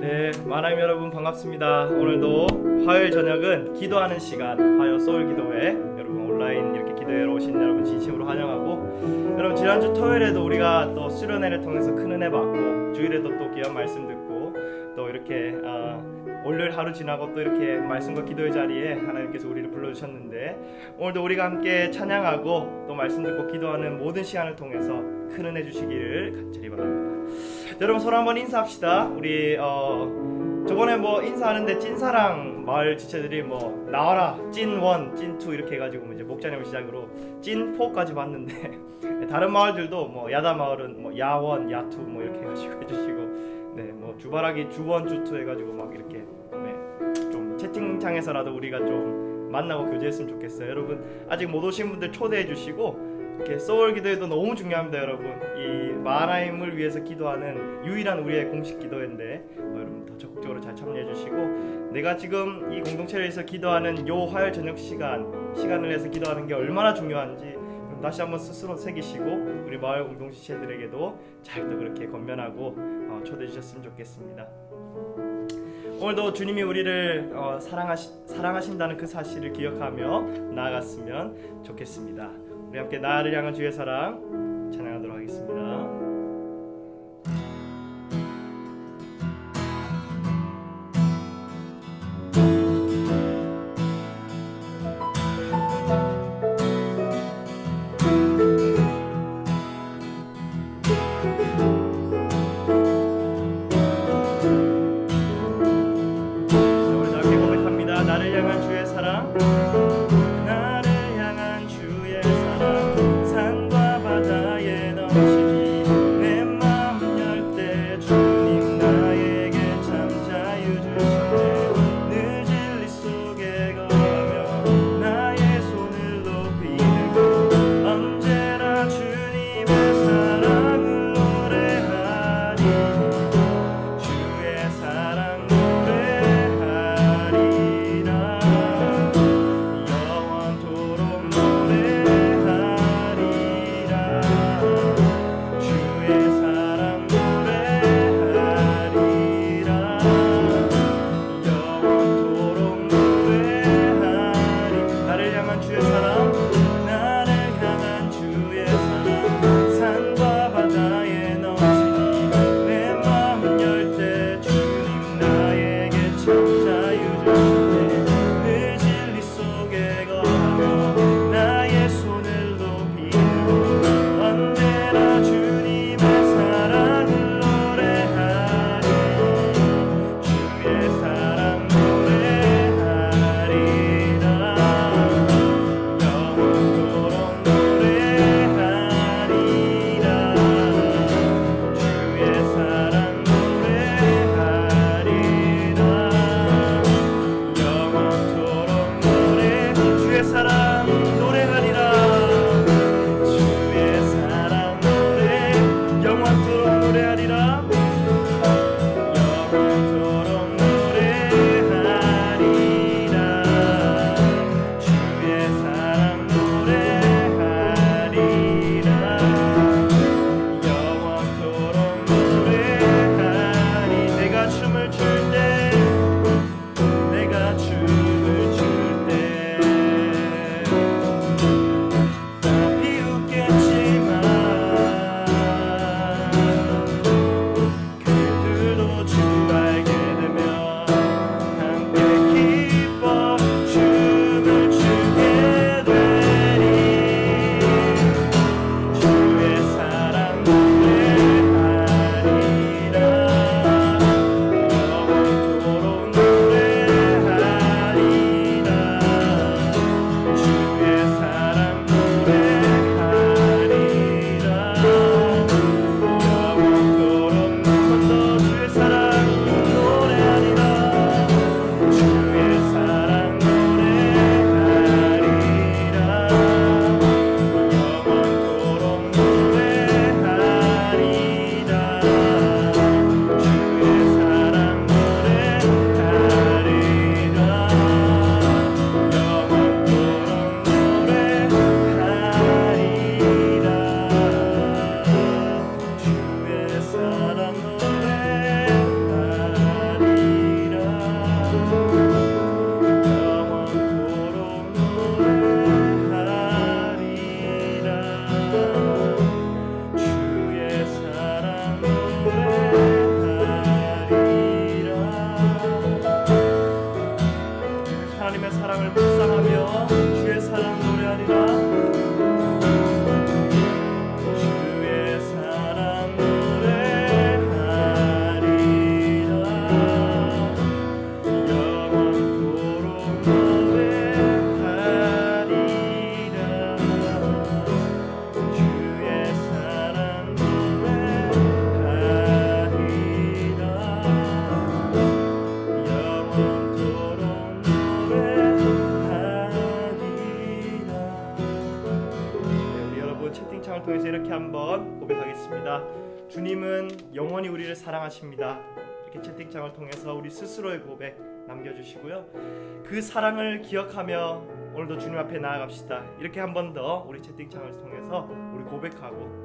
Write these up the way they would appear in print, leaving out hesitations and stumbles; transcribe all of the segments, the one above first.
네, 마나임 여러분 반갑습니다. 오늘도 화요일 저녁은 기도하는 시간, 화요 소울 기도회, 여러분 온라인 이렇게 기도회로 오신 여러분 진심으로 환영하고, 여러분 지난주 토요일에도 우리가 또 수련회를 통해서 큰 은혜 받고, 주일에도 또 귀한 말씀 듣고, 또 이렇게 월요일 하루 지나고 또 이렇게 말씀과 기도의 자리에 하나님께서 우리를 불러주셨는데, 오늘도 우리가 함께 찬양하고 또 말씀 듣고 기도하는 모든 시간을 통해서 큰 은혜 주시기를 간절히 바랍니다. 여러분 서로 한번 인사합시다. 우리 저번에 뭐 인사하는데 찐사랑 마을 지체들이 뭐 나와라 찐1, 찐2 이렇게 해가지고 이제 목자님을 시작으로 찐4까지 봤는데 다른 마을들도 뭐 야다 마을은 뭐 야1, 야2 뭐 이렇게 해가지고 해주시고, 네 뭐 주바라기 주1, 주2 해가지고 막 이렇게 좀 채팅창에서라도 우리가 좀 만나고 교제했으면 좋겠어요. 여러분 아직 못 오신 분들 초대해 주시고, 이렇게 소울 기도회도 너무 중요합니다. 여러분 이 마나임을 위해서 기도하는 유일한 우리의 공식 기도회인데 여러분 더 적극적으로 잘 참여해 주시고, 내가 지금 이 공동체를 위해서 기도하는 요 화요일 저녁 시간을 해서 기도하는 게 얼마나 중요한지 다시 한번 스스로 새기시고, 우리 마을 공동체들에게도 잘 또 그렇게 건면하고 초대해 주셨으면 좋겠습니다. 오늘도 주님이 우리를 사랑하신다는 그 사실을 기억하며 나아갔으면 좋겠습니다. 우리 함께 나를 향한 주의 사랑 찬양하도록 하겠습니다. 우리 함께 고백합니다. 나를 향한 주의 사랑, 나를 향한 주의 사랑, 산과 바다에 넘치는 찬양을 통해서 이렇게 한번 고백하겠습니다. 주님은 영원히 우리를 사랑하십니다. 이렇게 채팅창을 통해서 우리 스스로의 고백 남겨주시고요. 그 사랑을 기억하며 오늘도 주님 앞에 나아갑시다. 이렇게 한 번 더 우리 채팅창을 통해서 우리 고백하고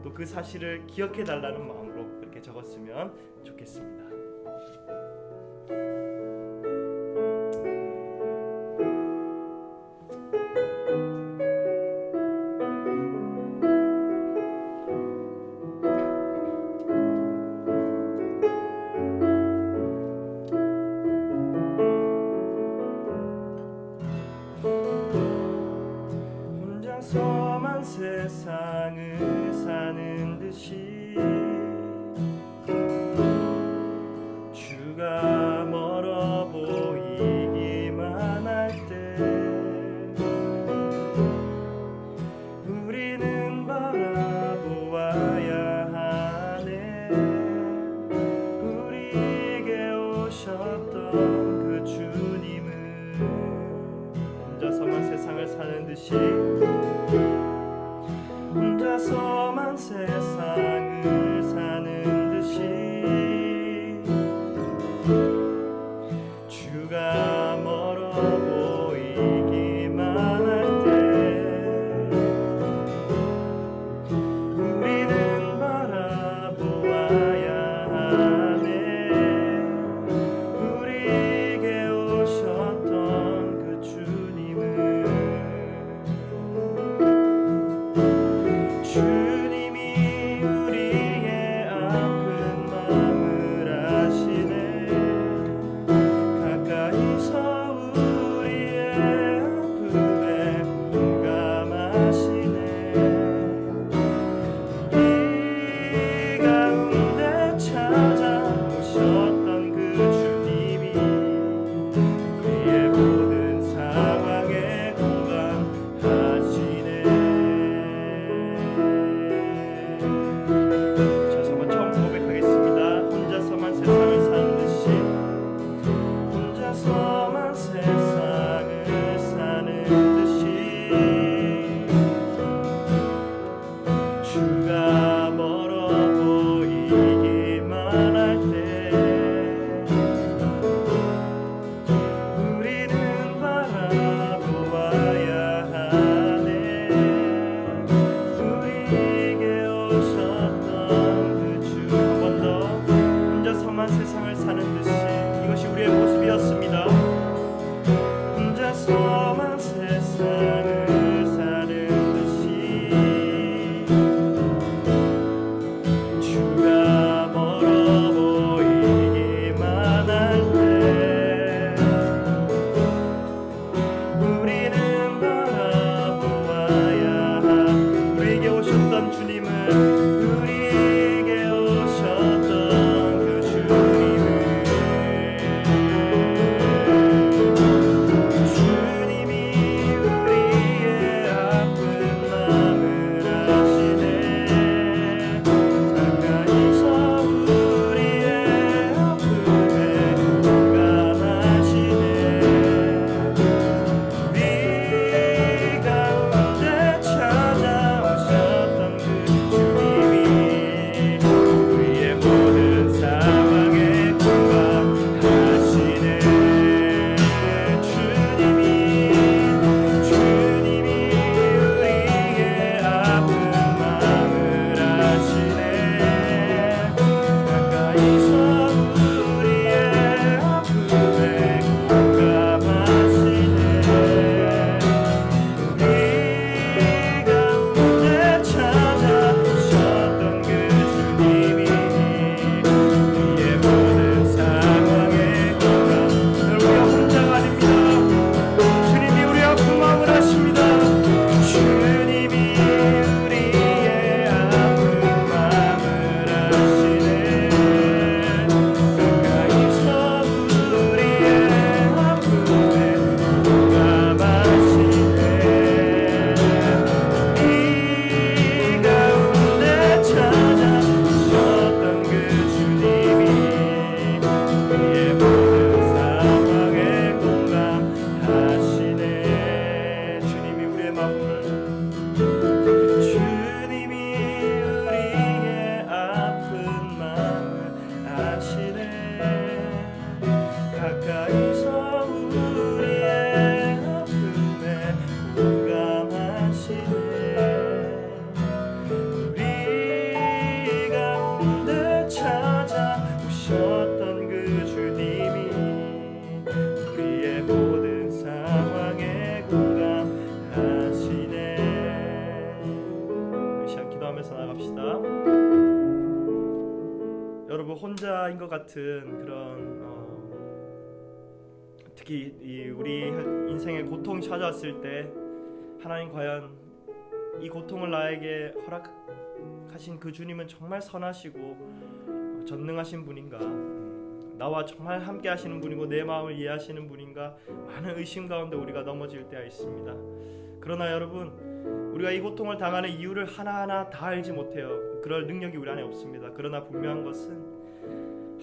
또 그 사실을 기억해 달라는 마음으로 이렇게 적었으면 좋겠습니다. 혼자서만 세상을 사는 듯이 주가 멀어 보이기만 할 때 우리는 바라보아야 하네. 우리에게 오셨던 그 주님은 혼자서만 세상을 사는 듯이 혼자인 것 같은 그런 특히 우리 인생의 고통이 찾아왔을 때 하나님 과연 이 고통을 나에게 허락하신 그 주님은 정말 선하시고 전능하신 분인가? 나와 정말 함께 하시는 분이고 내 마음을 이해하시는 분인가? 많은 의심 가운데 우리가 넘어질 때가 있습니다. 그러나 여러분, 우리가 이 고통을 당하는 이유를 하나하나 다 알지 못해요. 그럴 능력이 우리 안에 없습니다. 그러나 분명한 것은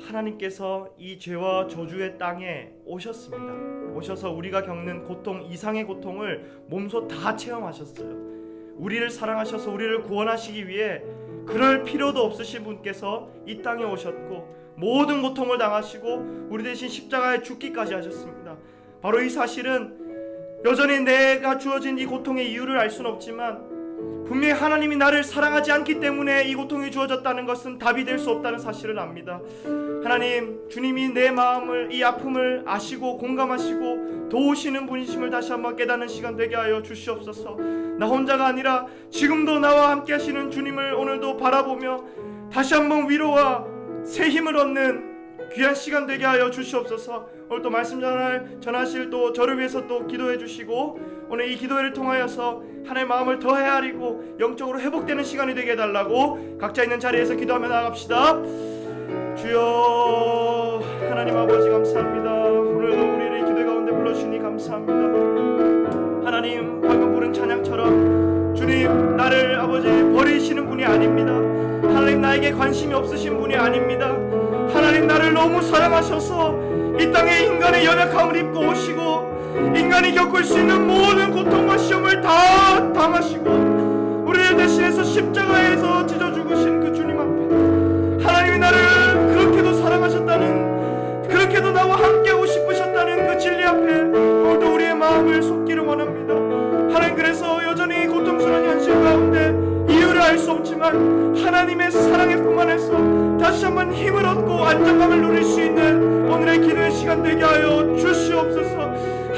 하나님께서 이 죄와 저주의 땅에 오셨습니다. 오셔서 우리가 겪는 고통 이상의 고통을 몸소 다 체험하셨어요. 우리를 사랑하셔서 우리를 구원하시기 위해 그럴 필요도 없으신 분께서 이 땅에 오셨고 모든 고통을 당하시고 우리 대신 십자가에 죽기까지 하셨습니다. 바로 이 사실은 여전히 내가 주어진 이 고통의 이유를 알 수는 없지만 분명히 하나님이 나를 사랑하지 않기 때문에 이 고통이 주어졌다는 것은 답이 될 수 없다는 사실을 압니다. 하나님, 주님이 내 마음을, 이 아픔을 아시고 공감하시고 도우시는 분이심을 다시 한번 깨닫는 시간 되게 하여 주시옵소서. 나 혼자가 아니라 지금도 나와 함께 하시는 주님을 오늘도 바라보며 다시 한번 위로와 새 힘을 얻는 귀한 시간 되게 하여 주시옵소서. 오늘 또 말씀 전하실 또 저를 위해서 또 기도해 주시고 오늘 이 기도회를 통하여서 하나님의 마음을 더 헤아리고 영적으로 회복되는 시간이 되게 해달라고 각자 있는 자리에서 기도하며 나아갑시다. 주여, 하나님 아버지 감사합니다. 오늘도 우리를 기도회 가운데 불러주시니 감사합니다. 하나님, 방금 부른 찬양처럼 주님, 나를 아버지 버리시는 분이 아닙니다. 하나님, 나에게 관심이 없으신 분이 아닙니다. 하나님, 나를 너무 사랑하셔서 이 땅에 인간의 연약함을 입고 오시고 인간이 겪을 수 있는 모든 고통과 시험을 다 당하시고 우리를 대신해서 십자가에서 찢어 죽으신 그 주님 앞에 하나님이 나를 그렇게도 사랑하셨다는, 그렇게도 나와 함께하고 싶으셨다는 그 진리 앞에 오늘도 우리의 마음을 쏟기를 원합니다. 하나님, 그래서 여전히 고통스러운 현실 가운데 이유를 알 수 없지만 하나님의 사랑의 품 안에서 다시 한번 힘을 얻고 안정감을 누릴 수 있는 오늘의 기도의 시간 되게 하여 주시옵소서.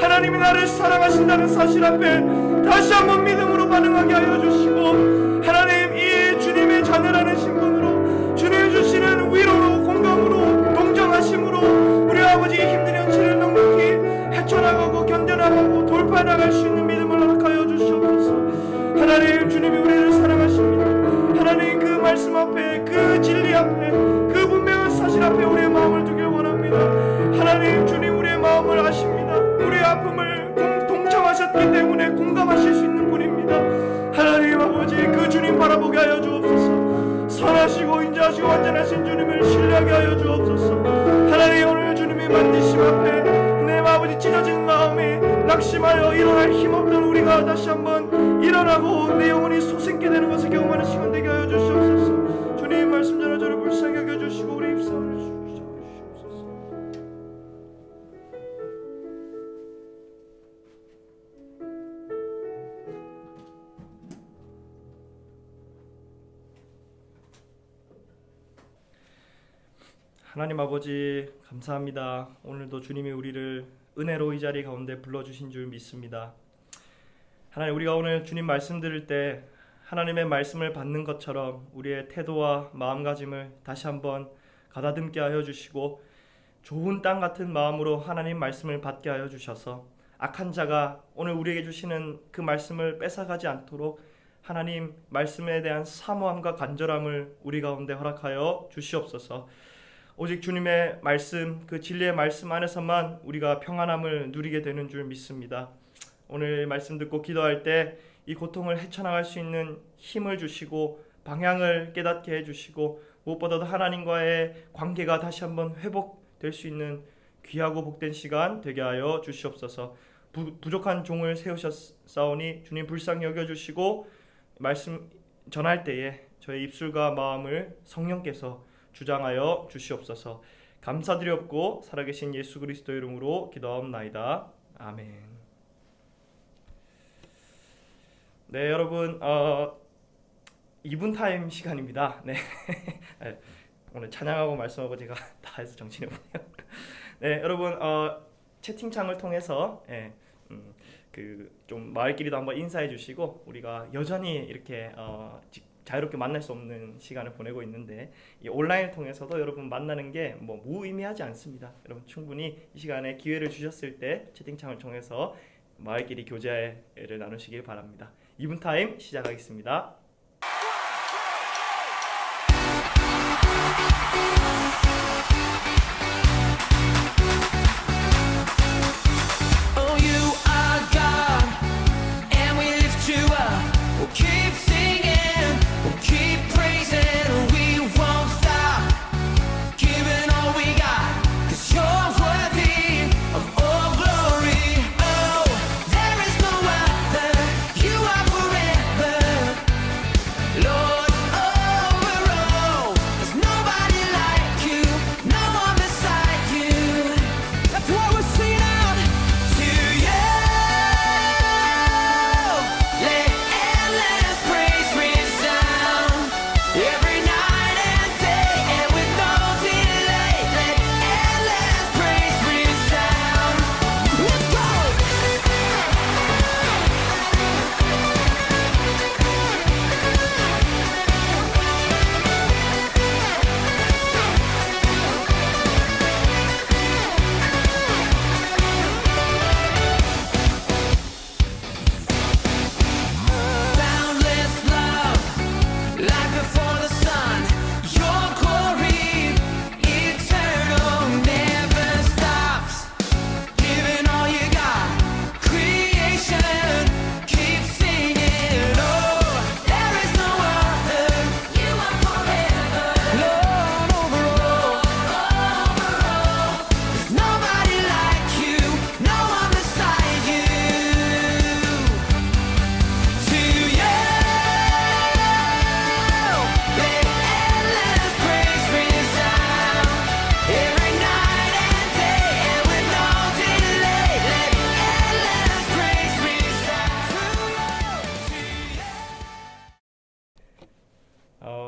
하나님이 나를 사랑하신다는 사실 앞에 다시 한번 믿음으로 반응하게 하여 주시고 하나님, 이 주님의 자녀라는 신분으로 주님이 주시는 위로로 공감으로 동정하심으로 우리 아버지의 힘든 현실을 넉넉히 헤쳐나가고 견뎌나가고 돌파해나갈 수 있는 믿음을 허락하여 주시옵소서. 하나님, 주님이 우리를 사랑하십니다. 하나님, 그 말씀 앞에, 그 진리 앞에, 그 분명한 사실 앞에 우리의 마음을 두길 원합니다. 하나님, 주님 우리의 마음을 아십니다. 우리의 아픔을 동참하셨기 때문에 공감하실 수 있는 분입니다. 하나님 아버지, 그 주님 바라보게 하여 주옵소서. 선하시고 인자하시고 완전하신 주님을 신뢰하게 하여 주옵소서. 하나님, 오늘 주님이 만지심 앞에 내 아버지 찢어진 마음이 낙심하여 일어날 힘없던 우리가 다시 한번 일어나고 내 영혼이 솟게 되는 것을 경험하는 시간 되게 하여 주시옵소서. 주님 말씀 전하 저를 불쌍히 여겨주시고 우리 입사를 주시옵소서. 하나님 아버지 감사합니다. 오늘도 주님이 우리를 은혜로 이 자리 가운데 불러주신 줄 믿습니다. 하나님, 우리가 오늘 주님 말씀 들을 때 하나님의 말씀을 받는 것처럼 우리의 태도와 마음가짐을 다시 한번 가다듬게 하여 주시고 좋은 땅 같은 마음으로 하나님 말씀을 받게 하여 주셔서 악한 자가 오늘 우리에게 주시는 그 말씀을 뺏어가지 않도록 하나님 말씀에 대한 사모함과 간절함을 우리 가운데 허락하여 주시옵소서. 오직 주님의 말씀, 그 진리의 말씀 안에서만 우리가 평안함을 누리게 되는 줄 믿습니다. 오늘 말씀 듣고 기도할 때 이 고통을 헤쳐나갈 수 있는 힘을 주시고 방향을 깨닫게 해주시고 무엇보다도 하나님과의 관계가 다시 한번 회복될 수 있는 귀하고 복된 시간 되게 하여 주시옵소서. 부족한 종을 세우셨사오니 주님 불쌍히 여겨주시고 말씀 전할 때에 저의 입술과 마음을 성령께서 주장하여 주시옵소서. 감사드리옵고 살아계신 예수 그리스도 이름으로 기도하옵나이다. 아멘. 네, 여러분 2분 타임 시간입니다. 네. 오늘 찬양하고 말씀하고 제가 다 해서 정신이 없네요. 네, 여러분 채팅창을 통해서 그 좀 마을끼리도 한번 인사해 주시고 우리가 여전히 이렇게 자유롭게 만날 수 없는 시간을 보내고 있는데 이 온라인을 통해서도 여러분 만나는 게 뭐 무의미하지 않습니다. 여러분 충분히 이 시간에 기회를 주셨을 때 채팅창을 통해서 마을끼리 교제를 나누시길 바랍니다. 2분 타임 시작하겠습니다.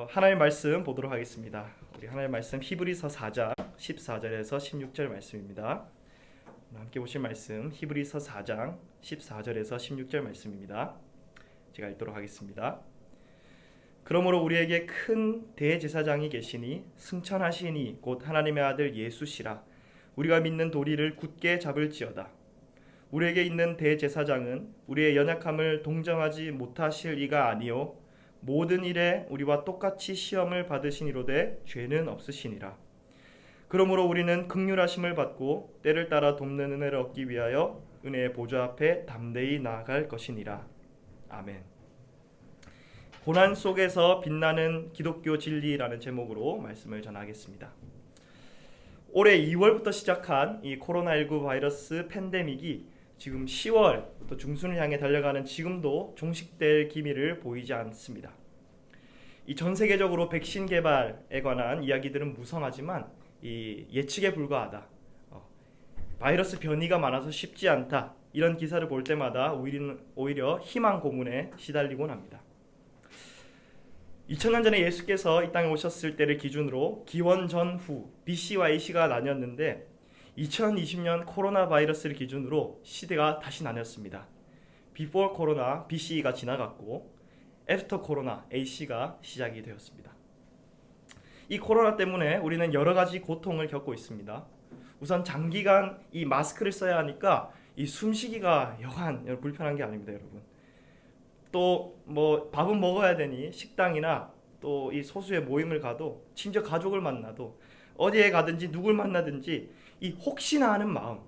하나님의 말씀 보도록 하겠습니다. 우리 하나님의 말씀 히브리서 4장 14절에서 16절 말씀입니다. 함께 보실 말씀 히브리서 4장 14절에서 16절 말씀입니다. 제가 읽도록 하겠습니다. 그러므로 우리에게 큰 대제사장이 계시니 승천하시니 곧 하나님의 아들 예수시라. 우리가 믿는 도리를 굳게 잡을지어다. 우리에게 있는 대제사장은 우리의 연약함을 동정하지 못하실 이가 아니요 모든 일에 우리와 똑같이 시험을 받으시니로되 죄는 없으시니라. 그러므로 우리는 긍휼하심을 받고 때를 따라 돕는 은혜를 얻기 위하여 은혜의 보좌 앞에 담대히 나아갈 것이니라. 아멘. 고난 속에서 빛나는 기독교 진리라는 제목으로 말씀을 전하겠습니다. 올해 2월부터 시작한 이 코로나19 바이러스 팬데믹이 지금 10월부터 중순을 향해 달려가는 지금도 종식될 기미를 보이지 않습니다. 이 전 세계적으로 백신 개발에 관한 이야기들은 무성하지만 이 예측에 불과하다. 바이러스 변이가 많아서 쉽지 않다. 이런 기사를 볼 때마다 오히려 희망 고문에 시달리곤 합니다. 2000년 전에 예수께서 이 땅에 오셨을 때를 기준으로 기원 전후 BC와 AC가 나뉘었는데 2020년 코로나 바이러스를 기준으로 시대가 다시 나뉘었습니다. Before 코로나 BC가 지나갔고 After 코로나 AC가 시작이 되었습니다. 이 코로나 때문에 우리는 여러 가지 고통을 겪고 있습니다. 우선 장기간 이 마스크를 써야 하니까 이 숨쉬기가 여간 불편한 게 아닙니다, 여러분. 또 뭐 밥은 먹어야 되니 식당이나 또 이 소수의 모임을 가도 심지어 가족을 만나도 어디에 가든지 누굴 만나든지 이 혹시나 하는 마음,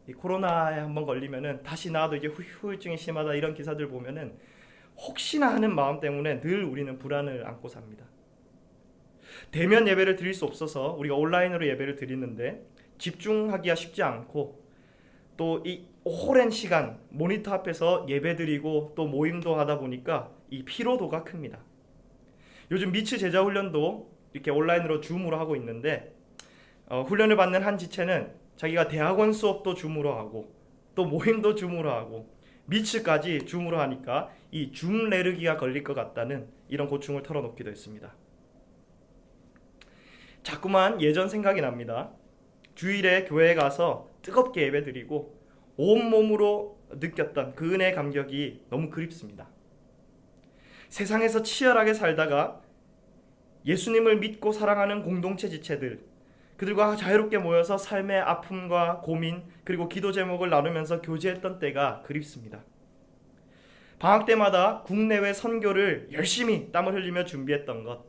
이 코로나에 한번 걸리면은 다시 나와도 이제 후유증이 심하다 이런 기사들 보면은 혹시나 하는 마음 때문에 늘 우리는 불안을 안고 삽니다. 대면 예배를 드릴 수 없어서 우리가 온라인으로 예배를 드리는데 집중하기가 쉽지 않고 또 이 오랜 시간 모니터 앞에서 예배드리고 또 모임도 하다 보니까 이 피로도가 큽니다. 요즘 미츠 제자 훈련도 이렇게 온라인으로 줌으로 하고 있는데 훈련을 받는 한 지체는 자기가 대학원 수업도 줌으로 하고 또 모임도 줌으로 하고 미츠까지 줌으로 하니까 이 줌 레르기가 걸릴 것 같다는 이런 고충을 털어놓기도 했습니다. 자꾸만 예전 생각이 납니다. 주일에 교회에 가서 뜨겁게 예배드리고 온몸으로 느꼈던 그 은혜의 감격이 너무 그립습니다. 세상에서 치열하게 살다가 예수님을 믿고 사랑하는 공동체 지체들, 그들과 자유롭게 모여서 삶의 아픔과 고민 그리고 기도 제목을 나누면서 교제했던 때가 그립습니다. 방학 때마다 국내외 선교를 열심히 땀을 흘리며 준비했던 것,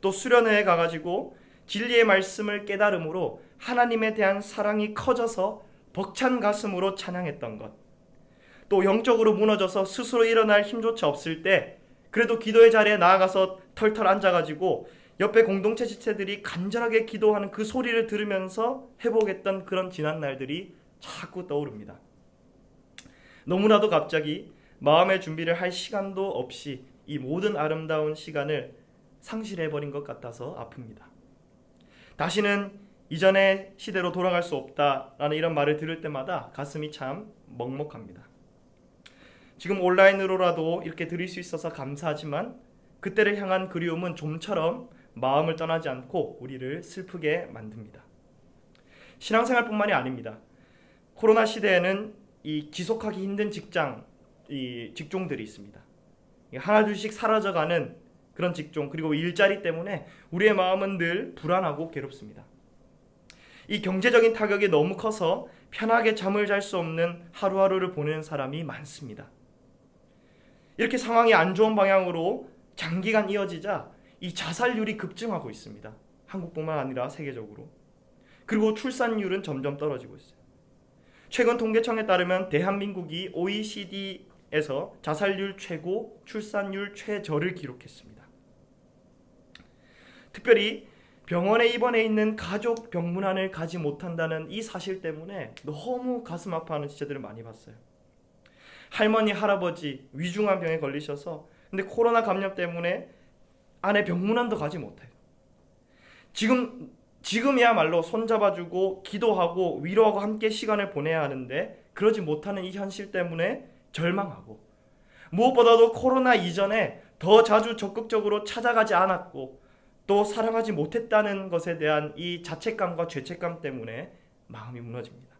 또 수련회에 가가지고 진리의 말씀을 깨달음으로 하나님에 대한 사랑이 커져서 벅찬 가슴으로 찬양했던 것, 또 영적으로 무너져서 스스로 일어날 힘조차 없을 때 그래도 기도의 자리에 나아가서 털털 앉아가지고 옆에 공동체 지체들이 간절하게 기도하는 그 소리를 들으면서 회복했던 그런 지난 날들이 자꾸 떠오릅니다. 너무나도 갑자기 마음의 준비를 할 시간도 없이 이 모든 아름다운 시간을 상실해버린 것 같아서 아픕니다. 다시는 이전의 시대로 돌아갈 수 없다라는 이런 말을 들을 때마다 가슴이 참 먹먹합니다. 지금 온라인으로라도 이렇게 들을 수 있어서 감사하지만 그때를 향한 그리움은 좀처럼 마음을 떠나지 않고 우리를 슬프게 만듭니다. 신앙생활뿐만이 아닙니다. 코로나 시대에는 이 지속하기 힘든 직종들이 있습니다. 하나둘씩 사라져가는 그런 직종, 그리고 일자리 때문에 우리의 마음은 늘 불안하고 괴롭습니다. 이 경제적인 타격이 너무 커서 편하게 잠을 잘 수 없는 하루하루를 보내는 사람이 많습니다. 이렇게 상황이 안 좋은 방향으로 장기간 이어지자 이 자살률이 급증하고 있습니다. 한국뿐만 아니라 세계적으로. 그리고 출산율은 점점 떨어지고 있어요. 최근 통계청에 따르면 대한민국이 OECD에서 자살률 최고, 출산율 최저를 기록했습니다. 특별히 병원에 입원해 있는 가족 병문안을 가지 못한다는 이 사실 때문에 너무 가슴 아파하는 지체들을 많이 봤어요. 할머니, 할아버지 위중한 병에 걸리셔서 근데 코로나 감염 때문에 아내 병문안도 가지 못해요. 지금이야말로 손잡아주고 기도하고 위로하고 함께 시간을 보내야 하는데 그러지 못하는 이 현실 때문에 절망하고, 무엇보다도 코로나 이전에 더 자주 적극적으로 찾아가지 않았고 또 사랑하지 못했다는 것에 대한 이 자책감과 죄책감 때문에 마음이 무너집니다.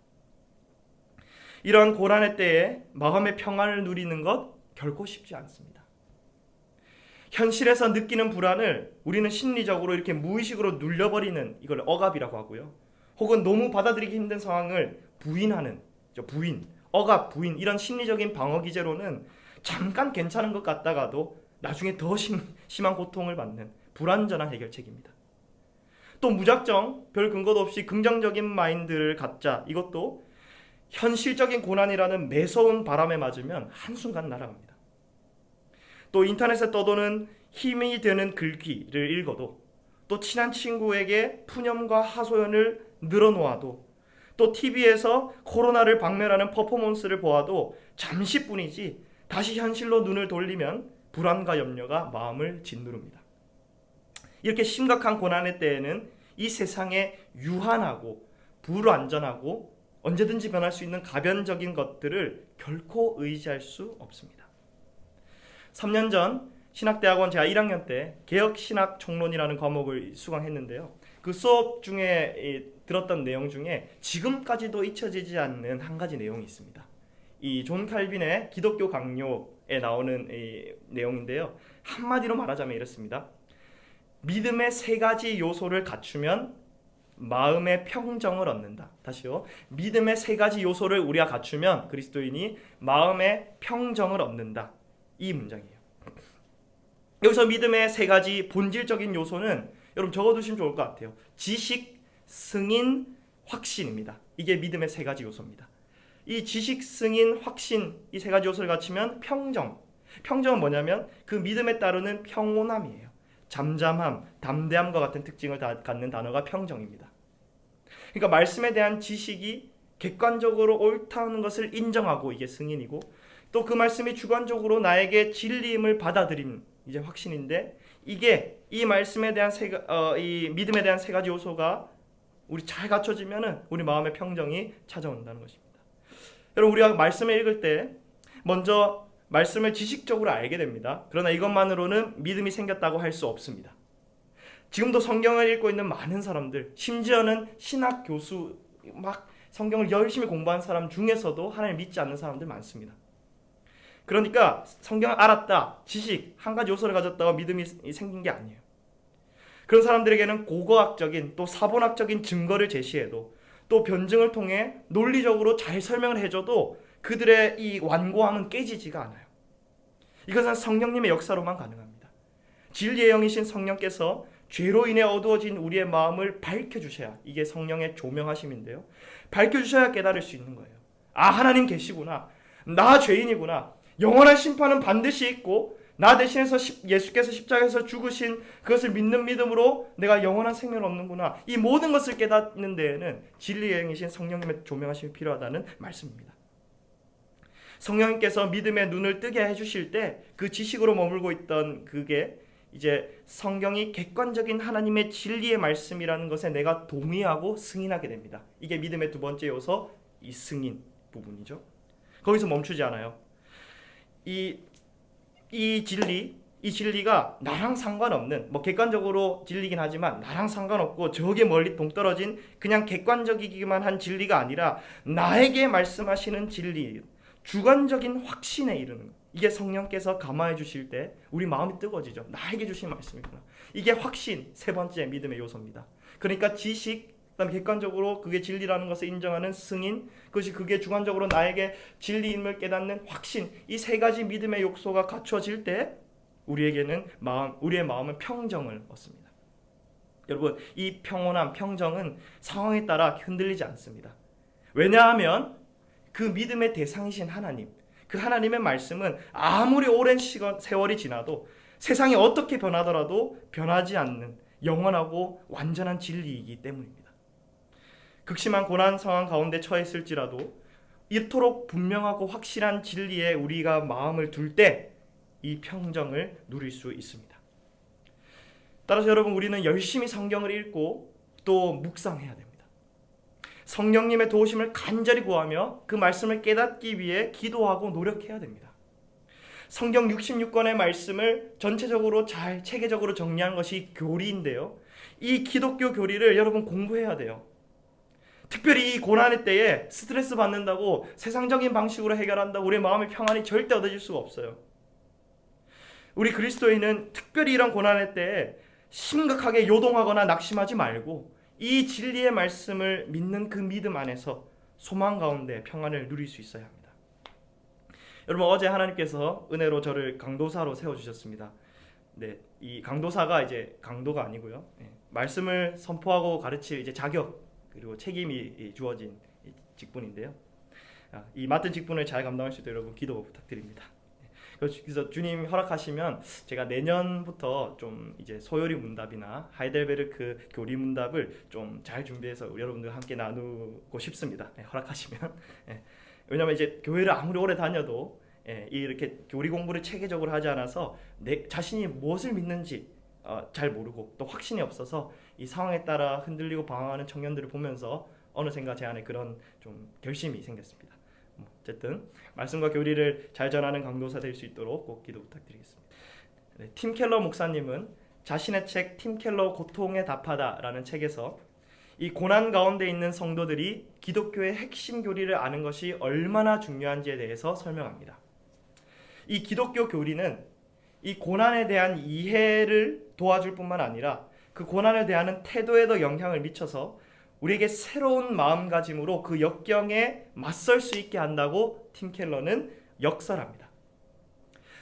이런 고난의 때에 마음의 평안을 누리는 것 결코 쉽지 않습니다. 현실에서 느끼는 불안을 우리는 심리적으로 이렇게 무의식으로 눌려버리는, 이걸 억압이라고 하고요. 혹은 너무 받아들이기 힘든 상황을 부인, 억압, 부인, 이런 심리적인 방어 기제로는 잠깐 괜찮은 것 같다가도 나중에 더 심한 고통을 받는 불완전한 해결책입니다. 또 무작정 별 근거도 없이 긍정적인 마인드를 갖자, 이것도 현실적인 고난이라는 매서운 바람에 맞으면 한순간 날아갑니다. 또 인터넷에 떠도는 힘이 되는 글귀를 읽어도, 또 친한 친구에게 푸념과 하소연을 늘어놓아도, 또 TV에서 코로나를 박멸하는 퍼포먼스를 보아도 잠시뿐이지 다시 현실로 눈을 돌리면 불안과 염려가 마음을 짓누릅니다. 이렇게 심각한 고난의 때에는 이 세상에 유한하고 불완전하고 언제든지 변할 수 있는 가변적인 것들을 결코 의지할 수 없습니다. 3년 전 신학대학원 제가 1학년 때 개혁신학총론이라는 과목을 수강했는데요. 그 수업 중에 들었던 내용 중에 지금까지도 잊혀지지 않는 한 가지 내용이 있습니다. 이 존 칼빈의 기독교 강요에 나오는 이 내용인데요. 한마디로 말하자면 이렇습니다. 믿음의 3가지 요소를 갖추면 마음의 평정을 얻는다. 다시요. 믿음의 3가지 요소를 우리가 갖추면 그리스도인이 마음의 평정을 얻는다. 이 문장이에요. 여기서 믿음의 3가지 본질적인 요소는 여러분 적어두시면 좋을 것 같아요. 지식, 승인, 확신입니다. 이게 믿음의 3가지 요소입니다. 이 지식, 승인, 확신, 이 3가지 요소를 갖추면 평정은 뭐냐면 그 믿음에 따르는 평온함이에요. 잠잠함, 담대함과 같은 특징을 갖는 단어가 평정입니다. 그러니까 말씀에 대한 지식이 객관적으로 옳다는 것을 인정하고 이게 승인이고, 또 그 말씀이 주관적으로 나에게 진리임을 받아들임, 이제 확신인데, 이게 이 말씀에 대한 이 믿음에 대한 3가지 요소가 우리 잘 갖춰지면은 우리 마음의 평정이 찾아온다는 것입니다. 여러분, 우리가 말씀을 읽을 때 먼저 말씀을 지식적으로 알게 됩니다. 그러나 이것만으로는 믿음이 생겼다고 할 수 없습니다. 지금도 성경을 읽고 있는 많은 사람들, 심지어는 신학 교수, 막 성경을 열심히 공부한 사람 중에서도 하나님을 믿지 않는 사람들 많습니다. 그러니까 성경을 알았다, 지식, 한 가지 요소를 가졌다고 믿음이 생긴 게 아니에요. 그런 사람들에게는 고고학적인 또 사본학적인 증거를 제시해도 또 변증을 통해 논리적으로 잘 설명을 해줘도 그들의 이 완고함은 깨지지가 않아요. 이것은 성령님의 역사로만 가능합니다. 진리의 영이신 성령께서 죄로 인해 어두워진 우리의 마음을 밝혀주셔야, 이게 성령의 조명하심인데요, 밝혀주셔야 깨달을 수 있는 거예요. 아, 하나님 계시구나, 나 죄인이구나, 영원한 심판은 반드시 있고 나 대신해서 예수께서 십자가에서 죽으신 그것을 믿는 믿음으로 내가 영원한 생명을 얻는구나, 이 모든 것을 깨닫는 데에는 진리의 영이신 성령님의 조명하심이 필요하다는 말씀입니다. 성령님께서 믿음의 눈을 뜨게 해주실 때 그 지식으로 머물고 있던 그게 이제 성경이 객관적인 하나님의 진리의 말씀이라는 것에 내가 동의하고 승인하게 됩니다. 이게 믿음의 두 번째 요소, 이 승인 부분이죠. 거기서 멈추지 않아요. 이 진리가 나랑 상관없는, 뭐 객관적으로 진리긴 하지만 나랑 상관없고 저게 멀리 동떨어진 그냥 객관적이기만 한 진리가 아니라 나에게 말씀하시는 진리, 주관적인 확신에 이르는 것. 이게 성령께서 감화해 주실 때 우리 마음이 뜨거워지죠. 나에게 주신 말씀이구나. 이게 확신, 세 번째 믿음의 요소입니다. 그러니까 지식, 그다음에 객관적으로 그게 진리라는 것을 인정하는 승인, 그게 주관적으로 나에게 진리임을 깨닫는 확신, 이 세 가지 믿음의 요소가 갖춰질 때 우리에게는 우리의 마음은 평정을 얻습니다. 여러분, 이 평온함, 평정은 상황에 따라 흔들리지 않습니다. 왜냐하면 그 믿음의 대상이신 하나님, 그 하나님의 말씀은 아무리 오랜 세월이 지나도 세상이 어떻게 변하더라도 변하지 않는 영원하고 완전한 진리이기 때문입니다. 극심한 고난 상황 가운데 처했을지라도 이토록 분명하고 확실한 진리에 우리가 마음을 둘 때 이 평정을 누릴 수 있습니다. 따라서 여러분, 우리는 열심히 성경을 읽고 또 묵상해야 됩니다. 성령님의 도우심을 간절히 구하며 그 말씀을 깨닫기 위해 기도하고 노력해야 됩니다. 성경 66권의 말씀을 전체적으로 잘 체계적으로 정리한 것이 교리인데요, 이 기독교 교리를 여러분 공부해야 돼요. 특별히 이 고난의 때에 스트레스 받는다고 세상적인 방식으로 해결한다고 우리의 마음의 평안이 절대 얻어질 수가 없어요. 우리 그리스도인은 특별히 이런 고난의 때에 심각하게 요동하거나 낙심하지 말고 이 진리의 말씀을 믿는 그 믿음 안에서 소망 가운데 평안을 누릴 수 있어야 합니다. 여러분, 어제 하나님께서 은혜로 저를 강도사로 세워주셨습니다. 네, 이 강도사가 이제 강도가 아니고요, 말씀을 선포하고 가르칠 이제 자격 그리고 책임이 주어진 직분인데요, 이 맡은 직분을 잘 감당할 수 있도록 여러분 기도 부탁드립니다. 그래서 주님 허락하시면 제가 내년부터 좀 이제 소요리 문답이나 하이델베르크 교리 문답을 좀 잘 준비해서 우리 여러분들과 함께 나누고 싶습니다. 허락하시면. 왜냐하면 이제 교회를 아무리 오래 다녀도 이렇게 교리 공부를 체계적으로 하지 않아서 내 자신이 무엇을 믿는지 잘 모르고 또 확신이 없어서 이 상황에 따라 흔들리고 방황하는 청년들을 보면서 어느샌가 제 안에 그런 좀 결심이 생겼습니다. 어쨌든 말씀과 교리를 잘 전하는 강도사 될 수 있도록 꼭 기도 부탁드리겠습니다. 팀 켈러 목사님은 자신의 책 팀 켈러 고통에 답하다라는 책에서 이 고난 가운데 있는 성도들이 기독교의 핵심 교리를 아는 것이 얼마나 중요한지에 대해서 설명합니다. 이 기독교 교리는 이 고난에 대한 이해를 도와줄 뿐만 아니라 그 고난을 대하는 태도에도 영향을 미쳐서 우리에게 새로운 마음가짐으로 그 역경에 맞설 수 있게 한다고 팀 켈러는 역설합니다.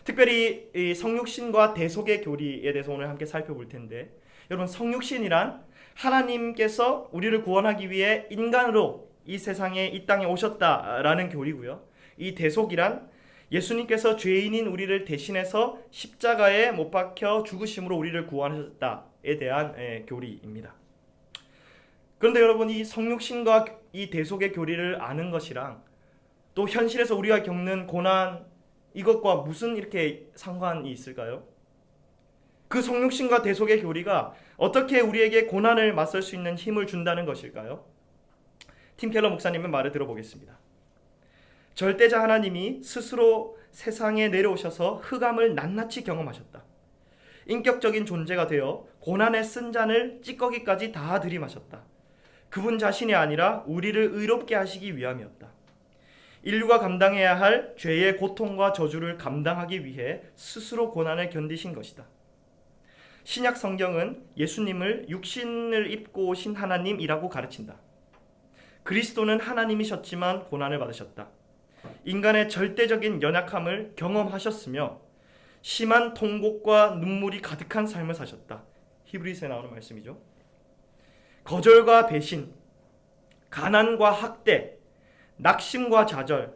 특별히 이 성육신과 대속의 교리에 대해서 오늘 함께 살펴볼 텐데, 여러분, 성육신이란 하나님께서 우리를 구원하기 위해 인간으로 이 세상에, 이 땅에 오셨다라는 교리고요, 이 대속이란 예수님께서 죄인인 우리를 대신해서 십자가에 못 박혀 죽으심으로 우리를 구원하셨다에 대한 교리입니다. 그런데 여러분, 이 성육신과 이 대속의 교리를 아는 것이랑 또 현실에서 우리가 겪는 고난, 이것과 무슨 이렇게 상관이 있을까요? 그 성육신과 대속의 교리가 어떻게 우리에게 고난을 맞설 수 있는 힘을 준다는 것일까요? 팀 켈러 목사님의 말을 들어보겠습니다. 절대자 하나님이 스스로 세상에 내려오셔서 흑암을 낱낱이 경험하셨다. 인격적인 존재가 되어 고난의 쓴 잔을 찌꺼기까지 다 들이마셨다. 그분 자신이 아니라 우리를 의롭게 하시기 위함이었다. 인류가 감당해야 할 죄의 고통과 저주를 감당하기 위해 스스로 고난을 견디신 것이다. 신약 성경은 예수님을 육신을 입고 오신 하나님이라고 가르친다. 그리스도는 하나님이셨지만 고난을 받으셨다. 인간의 절대적인 연약함을 경험하셨으며 심한 통곡과 눈물이 가득한 삶을 사셨다. 히브리서에 나오는 말씀이죠. 거절과 배신, 가난과 학대, 낙심과 좌절,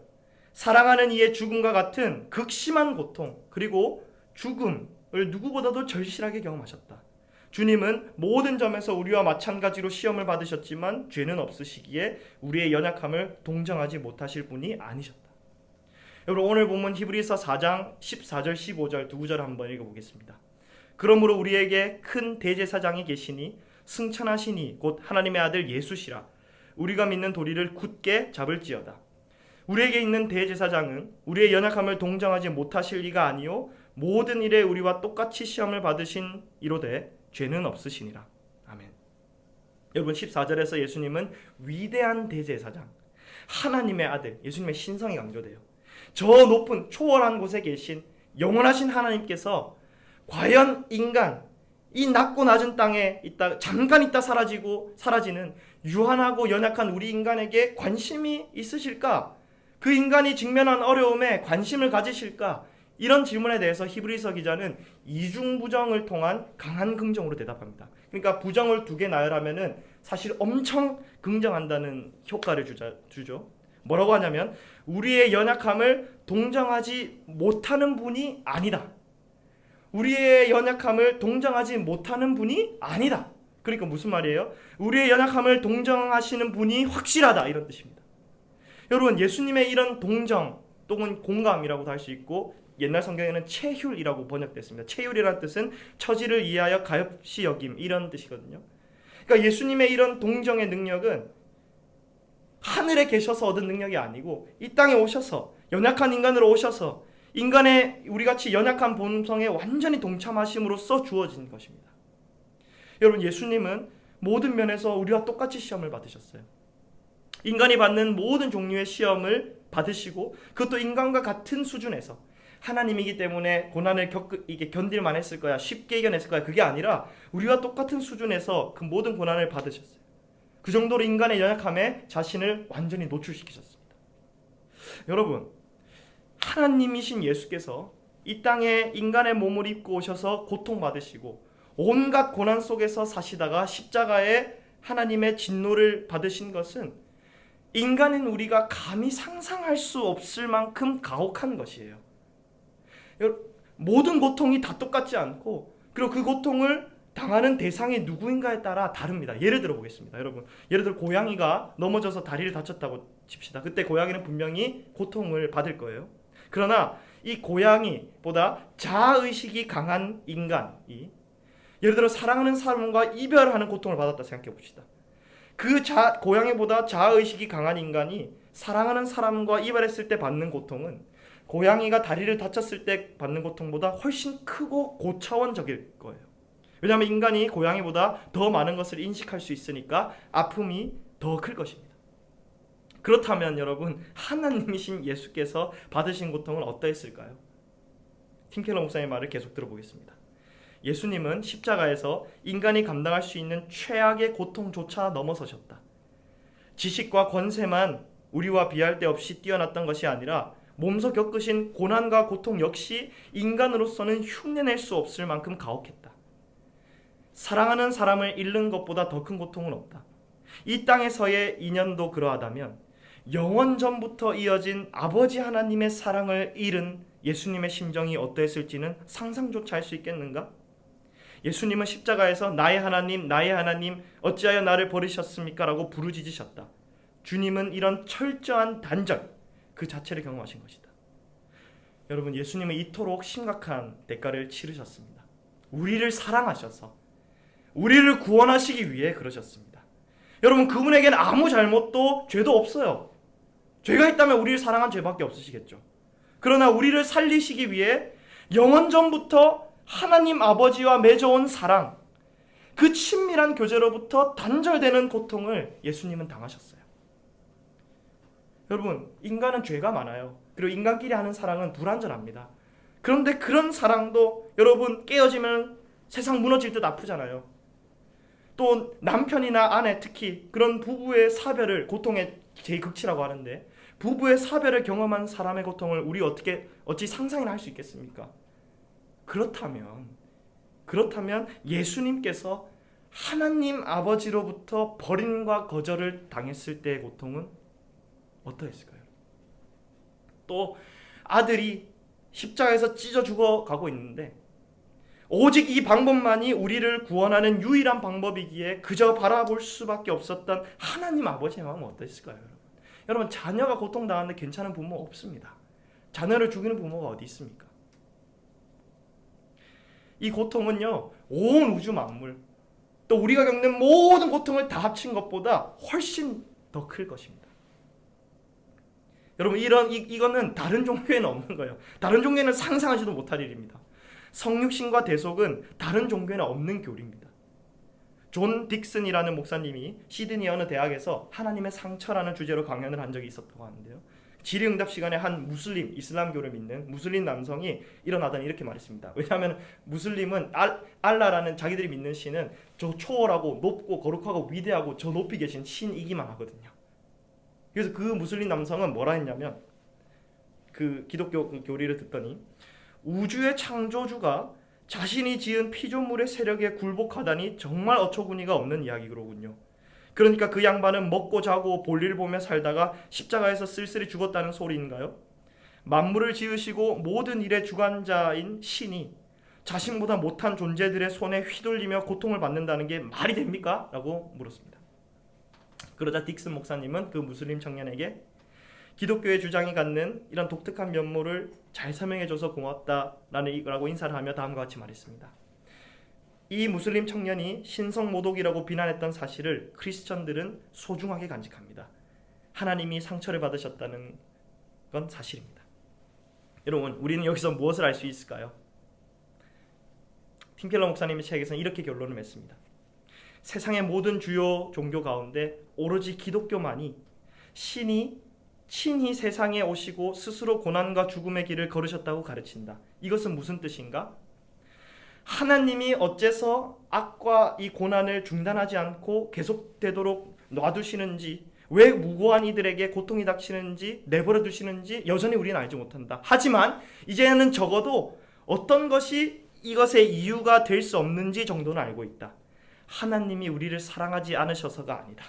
사랑하는 이의 죽음과 같은 극심한 고통, 그리고 죽음을 누구보다도 절실하게 경험하셨다. 주님은 모든 점에서 우리와 마찬가지로 시험을 받으셨지만 죄는 없으시기에 우리의 연약함을 동정하지 못하실 분이 아니셨다. 여러분, 오늘 본문 히브리서 4장 14절 15절 두 구절 한번 읽어보겠습니다. 그러므로 우리에게 큰 대제사장이 계시니 승천하시니 곧 하나님의 아들 예수시라. 우리가 믿는 도리를 굳게 잡을지어다. 우리에게 있는 대제사장은 우리의 연약함을 동정하지 못하실 리가 아니요 모든 일에 우리와 똑같이 시험을 받으신 이로되 죄는 없으시니라. 아멘. 여러분, 14절에서 예수님은 위대한 대제사장, 하나님의 아들, 예수님의 신성이 강조돼요. 저 높은 초월한 곳에 계신 영원하신 하나님께서 과연 인간, 이 낮고 낮은 땅에 있다 잠깐 있다 사라지는 유한하고 연약한 우리 인간에게 관심이 있으실까? 그 인간이 직면한 어려움에 관심을 가지실까? 이런 질문에 대해서 히브리서 기자는 이중부정을 통한 강한 긍정으로 대답합니다. 그러니까 부정을 두 개 나열하면은 사실 엄청 긍정한다는 효과를 주죠. 뭐라고 하냐면 우리의 연약함을 동정하지 못하는 분이 아니다. 우리의 연약함을 동정하지 못하는 분이 아니다. 그러니까 무슨 말이에요? 우리의 연약함을 동정하시는 분이 확실하다, 이런 뜻입니다. 여러분, 예수님의 이런 동정 또는 공감이라고도 할 수 있고 옛날 성경에는 체휼이라고 번역됐습니다. 체휼이라는 뜻은 처지를 이해하여 가엾이 여김, 이런 뜻이거든요. 그러니까 예수님의 이런 동정의 능력은 하늘에 계셔서 얻은 능력이 아니고 이 땅에 오셔서 연약한 인간으로 오셔서 인간의 우리같이 연약한 본성에 완전히 동참하심으로써 주어진 것입니다. 여러분, 예수님은 모든 면에서 우리와 똑같이 시험을 받으셨어요. 인간이 받는 모든 종류의 시험을 받으시고 그것도 인간과 같은 수준에서 하나님이기 때문에 고난을 이게 견딜만 했을 거야, 쉽게 이겨냈을 거야, 그게 아니라 우리와 똑같은 수준에서 그 모든 고난을 받으셨어요. 그 정도로 인간의 연약함에 자신을 완전히 노출시키셨습니다. 여러분, 하나님이신 예수께서 이 땅에 인간의 몸을 입고 오셔서 고통받으시고 온갖 고난 속에서 사시다가 십자가에 하나님의 진노를 받으신 것은 인간인 우리가 감히 상상할 수 없을 만큼 가혹한 것이에요. 모든 고통이 다 똑같지 않고 그리고 그 고통을 당하는 대상이 누구인가에 따라 다릅니다. 예를 들어 보겠습니다. 여러분, 예를 들어 고양이가 넘어져서 다리를 다쳤다고 칩시다. 그때 고양이는 분명히 고통을 받을 거예요. 그러나 이 고양이보다 자아의식이 강한 인간이 예를 들어 사랑하는 사람과 이별하는 고통을 받았다 생각해 봅시다. 고양이보다 자아의식이 강한 인간이 사랑하는 사람과 이별했을 때 받는 고통은 고양이가 다리를 다쳤을 때 받는 고통보다 훨씬 크고 고차원적일 거예요. 왜냐하면 인간이 고양이보다 더 많은 것을 인식할 수 있으니까 아픔이 더 클 것입니다. 그렇다면 여러분, 하나님이신 예수께서 받으신 고통은 어떠했을까요? 팀켈러 목사님의 말을 계속 들어보겠습니다. 예수님은 십자가에서 인간이 감당할 수 있는 최악의 고통조차 넘어서셨다. 지식과 권세만 우리와 비할 데 없이 뛰어났던 것이 아니라 몸소 겪으신 고난과 고통 역시 인간으로서는 흉내낼 수 없을 만큼 가혹했다. 사랑하는 사람을 잃는 것보다 더 큰 고통은 없다. 이 땅에서의 인연도 그러하다면 영원 전부터 이어진 아버지 하나님의 사랑을 잃은 예수님의 심정이 어떠했을지는 상상조차 할 수 있겠는가? 예수님은 십자가에서 나의 하나님, 나의 하나님, 어찌하여 나를 버리셨습니까? 라고 부르짖으셨다. 주님은 이런 철저한 단절 그 자체를 경험하신 것이다. 여러분, 예수님은 이토록 심각한 대가를 치르셨습니다. 우리를 사랑하셔서 우리를 구원하시기 위해 그러셨습니다. 여러분, 그분에게는 아무 잘못도 죄도 없어요. 죄가 있다면 우리를 사랑한 죄밖에 없으시겠죠. 그러나 우리를 살리시기 위해 영원 전부터 하나님 아버지와 맺어온 사랑, 그 친밀한 교제로부터 단절되는 고통을 예수님은 당하셨어요. 여러분, 인간은 죄가 많아요. 그리고 인간끼리 하는 사랑은 불완전합니다. 그런데 그런 사랑도 여러분 깨어지면 세상 무너질 듯 아프잖아요. 또 남편이나 아내, 특히 그런 부부의 사별을 고통의 제 극치라고 하는데, 부부의 사별을 경험한 사람의 고통을 우리 어찌 상상이나 할 수 있겠습니까? 그렇다면 예수님께서 하나님 아버지로부터 버림과 거절을 당했을 때의 고통은 어떠했을까요? 또 아들이 십자가에서 찢어 죽어가고 있는데 오직 이 방법만이 우리를 구원하는 유일한 방법이기에 그저 바라볼 수밖에 없었던 하나님 아버지의 마음은 어떠했을까요? 여러분, 자녀가 고통당하는데 괜찮은 부모 없습니다. 자녀를 죽이는 부모가 어디 있습니까? 이 고통은요, 온 우주 만물, 또 우리가 겪는 모든 고통을 다 합친 것보다 훨씬 더 클 것입니다. 여러분, 이거는 다른 종교에는 없는 거예요. 다른 종교에는 상상하지도 못할 일입니다. 성육신과 대속은 다른 종교에는 없는 교리입니다. 존 딕슨이라는 목사님이 시드니 어느 대학에서 하나님의 상처라는 주제로 강연을 한 적이 있었다고 하는데요. 질의응답 시간에 한 무슬림, 이슬람교를 믿는 무슬림 남성이 일어나더니 이렇게 말했습니다. 왜냐하면 무슬림은 알라라는 자기들이 믿는 신은 저 초월하고 높고 거룩하고 위대하고 저 높이 계신 신이기만 하거든요. 그래서 그 무슬림 남성은 뭐라 했냐면, 그 기독교 교리를 듣더니 우주의 창조주가 자신이 지은 피조물의 세력에 굴복하다니 정말 어처구니가 없는 이야기로군요. 그러니까 그 양반은 먹고 자고 볼일 보며 살다가 십자가에서 쓸쓸히 죽었다는 소리인가요? 만물을 지으시고 모든 일의 주관자인 신이 자신보다 못한 존재들의 손에 휘둘리며 고통을 받는다는 게 말이 됩니까? 라고 물었습니다. 그러자 딕슨 목사님은 그 무슬림 청년에게 기독교의 주장이 갖는 이런 독특한 면모를 잘 설명해줘서 고맙다라고 인사를 하며 다음과 같이 말했습니다. 이 무슬림 청년이 신성모독이라고 비난했던 사실을 크리스천들은 소중하게 간직합니다. 하나님이 상처를 받으셨다는 건 사실입니다. 여러분, 우리는 여기서 무엇을 알 수 있을까요? 팀 켈러 목사님의 책에서는 이렇게 결론을 맺습니다. 세상의 모든 주요 종교 가운데 오로지 기독교만이 신이 친히 세상에 오시고 스스로 고난과 죽음의 길을 걸으셨다고 가르친다. 이것은 무슨 뜻인가? 하나님이 어째서 악과 이 고난을 중단하지 않고 계속되도록 놔두시는지, 왜 무고한 이들에게 고통이 닥치는지 내버려 두시는지 여전히 우리는 알지 못한다. 하지만 이제는 적어도 어떤 것이 이것의 이유가 될 수 없는지 정도는 알고 있다. 하나님이 우리를 사랑하지 않으셔서가 아니다.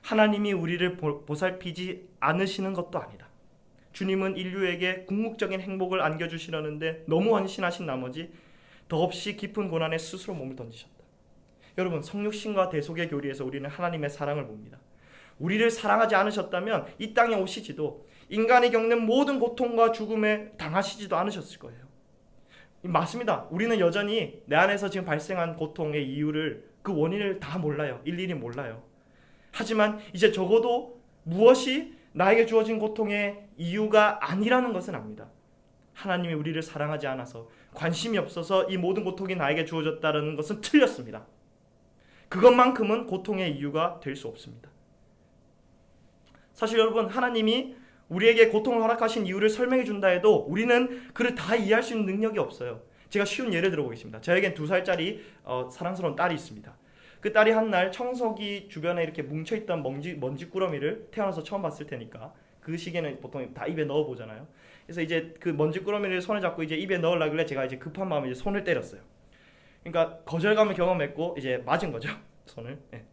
하나님이 우리를 보살피지 않으시는 것도 아니다. 주님은 인류에게 궁극적인 행복을 안겨주시려는데 너무 헌신하신 나머지 더없이 깊은 고난에 스스로 몸을 던지셨다. 여러분, 성육신과 대속의 교리에서 우리는 하나님의 사랑을 봅니다. 우리를 사랑하지 않으셨다면 이 땅에 오시지도 인간이 겪는 모든 고통과 죽음에 당하시지도 않으셨을 거예요. 맞습니다. 우리는 여전히 내 안에서 지금 발생한 고통의 이유를, 그 원인을 다 몰라요. 일일이 몰라요. 하지만 이제 적어도 무엇이 나에게 주어진 고통의 이유가 아니라는 것은 압니다. 하나님이 우리를 사랑하지 않아서, 관심이 없어서 이 모든 고통이 나에게 주어졌다는 것은 틀렸습니다. 그것만큼은 고통의 이유가 될 수 없습니다. 사실 여러분, 하나님이 우리에게 고통을 허락하신 이유를 설명해 준다 해도 우리는 그를 다 이해할 수 있는 능력이 없어요. 제가 쉬운 예를 들어보겠습니다. 저에겐 2살짜리 사랑스러운 딸이 있습니다. 그 딸이 한날 청소기 주변에 이렇게 뭉쳐있던 먼지꾸러미를 태어나서 처음 봤을 테니까, 그 시기에는 보통 다 입에 넣어보잖아요. 그래서 이제 그 먼지꾸러미를 손에 잡고 이제 입에 넣으려길래 제가 이제 급한 마음에 이제 손을 때렸어요. 그러니까 거절감을 경험했고 이제 맞은 거죠, 손을. 네.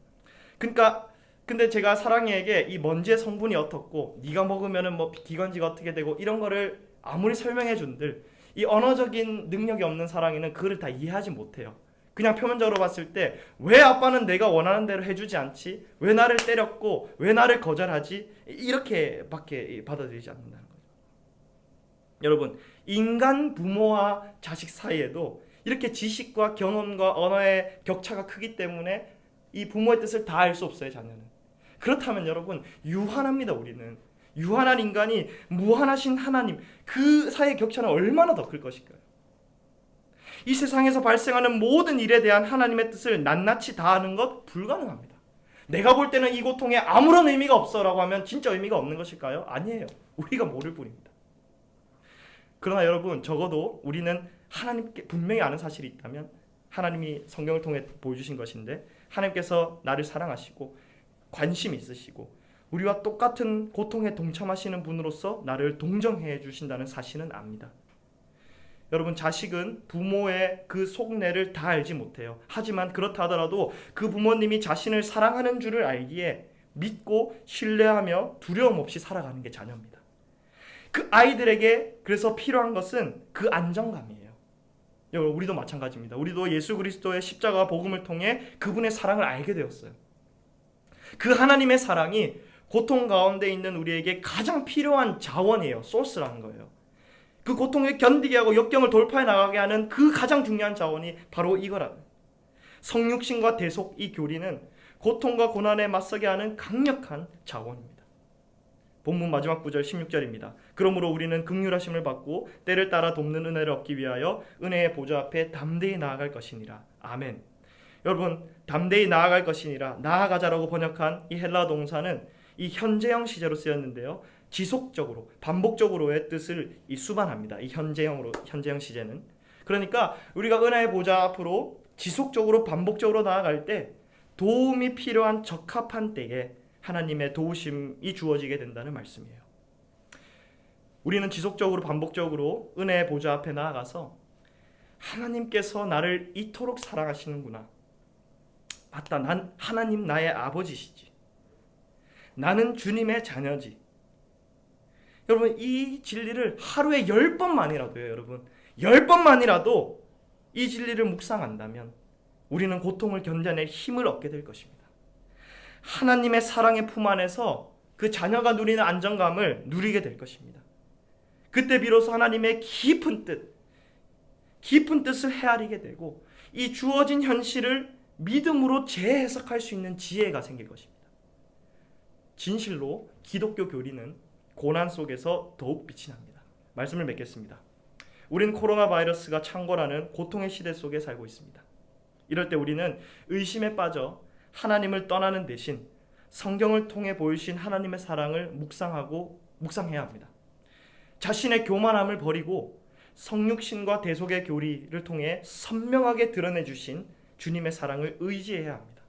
근데 제가 사랑이에게 이 먼지의 성분이 어떻고 네가 먹으면은 뭐 기관지가 어떻게 되고 이런 거를 아무리 설명해 준들 이 언어적인 능력이 없는 사랑이는 그걸 다 이해하지 못해요. 그냥 표면적으로 봤을 때 왜 아빠는 내가 원하는 대로 해주지 않지? 왜 나를 때렸고 왜 나를 거절하지? 이렇게밖에 받아들이지 않는다는 거죠. 여러분, 인간 부모와 자식 사이에도 이렇게 지식과 경험과 언어의 격차가 크기 때문에 이 부모의 뜻을 다 알 수 없어요, 자녀는. 그렇다면 여러분, 유한합니다. 우리는 유한한 인간이 무한하신 하나님, 그 사이의 격차는 얼마나 더 클 것일까요? 이 세상에서 발생하는 모든 일에 대한 하나님의 뜻을 낱낱이 다 아는 것 불가능합니다. 내가 볼 때는 이 고통에 아무런 의미가 없어라고 하면 진짜 의미가 없는 것일까요? 아니에요. 우리가 모를 뿐입니다. 그러나 여러분, 적어도 우리는 하나님께 분명히 아는 사실이 있다면, 하나님이 성경을 통해 보여주신 것인데, 하나님께서 나를 사랑하시고 관심이 있으시고 우리와 똑같은 고통에 동참하시는 분으로서 나를 동정해 주신다는 사실은 압니다. 여러분, 자식은 부모의 그 속내를 다 알지 못해요. 하지만 그렇다 하더라도 그 부모님이 자신을 사랑하는 줄을 알기에 믿고 신뢰하며 두려움 없이 살아가는 게 자녀입니다. 그 아이들에게 그래서 필요한 것은 그 안정감이에요. 여러분, 우리도 마찬가지입니다. 우리도 예수 그리스도의 십자가 복음을 통해 그분의 사랑을 알게 되었어요. 그 하나님의 사랑이 고통 가운데 있는 우리에게 가장 필요한 자원이에요. 소스라는 거예요. 그 고통을 견디게 하고 역경을 돌파해 나가게 하는 그 가장 중요한 자원이 바로 이거라. 성육신과 대속, 이 교리는 고통과 고난에 맞서게 하는 강력한 자원입니다. 본문 마지막 구절 16절입니다. 그러므로 우리는 긍휼하심을 받고 때를 따라 돕는 은혜를 얻기 위하여 은혜의 보좌 앞에 담대히 나아갈 것이니라. 아멘. 여러분, 담대히 나아갈 것이니라, 나아가자라고 번역한 이 헬라 동사는 이 현재형 시제로 쓰였는데요, 지속적으로 반복적으로의 뜻을 수반합니다. 이 현재형 시제는. 그러니까 우리가 은혜의 보좌 앞으로 지속적으로 반복적으로 나아갈 때 도움이 필요한 적합한 때에 하나님의 도우심이 주어지게 된다는 말씀이에요. 우리는 지속적으로 반복적으로 은혜의 보좌 앞에 나아가서 하나님께서 나를 이토록 사랑하시는구나. 맞다, 난 하나님 나의 아버지시지. 나는 주님의 자녀지. 여러분, 이 진리를 하루에 10번만이라도요, 여러분 10번만이라도 이 진리를 묵상한다면 우리는 고통을 견뎌낼 힘을 얻게 될 것입니다. 하나님의 사랑의 품 안에서 그 자녀가 누리는 안정감을 누리게 될 것입니다. 그때 비로소 하나님의 깊은 뜻을 헤아리게 되고 이 주어진 현실을 믿음으로 재해석할 수 있는 지혜가 생길 것입니다. 진실로 기독교 교리는 고난 속에서 더욱 빛이 납니다. 말씀을 맺겠습니다. 우린 코로나 바이러스가 창궐하는 고통의 시대 속에 살고 있습니다. 이럴 때 우리는 의심에 빠져 하나님을 떠나는 대신 성경을 통해 보이신 하나님의 사랑을 묵상해야 합니다. 자신의 교만함을 버리고 성육신과 대속의 교리를 통해 선명하게 드러내 주신 주님의 사랑을 의지해야 합니다.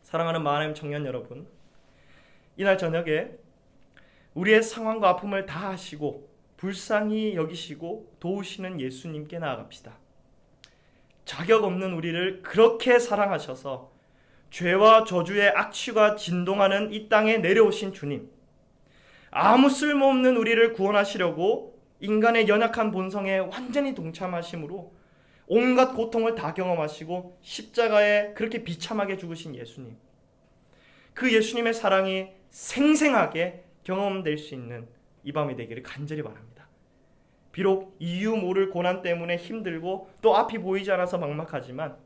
사랑하는 마하나임 청년 여러분, 이날 저녁에 우리의 상황과 아픔을 다 아시고 불쌍히 여기시고 도우시는 예수님께 나아갑시다. 자격 없는 우리를 그렇게 사랑하셔서 죄와 저주의 악취가 진동하는 이 땅에 내려오신 주님, 아무 쓸모없는 우리를 구원하시려고 인간의 연약한 본성에 완전히 동참하심으로 온갖 고통을 다 경험하시고 십자가에 그렇게 비참하게 죽으신 예수님, 그 예수님의 사랑이 생생하게 경험될 수 있는 이 밤이 되기를 간절히 바랍니다. 비록 이유 모를 고난 때문에 힘들고 또 앞이 보이지 않아서 막막하지만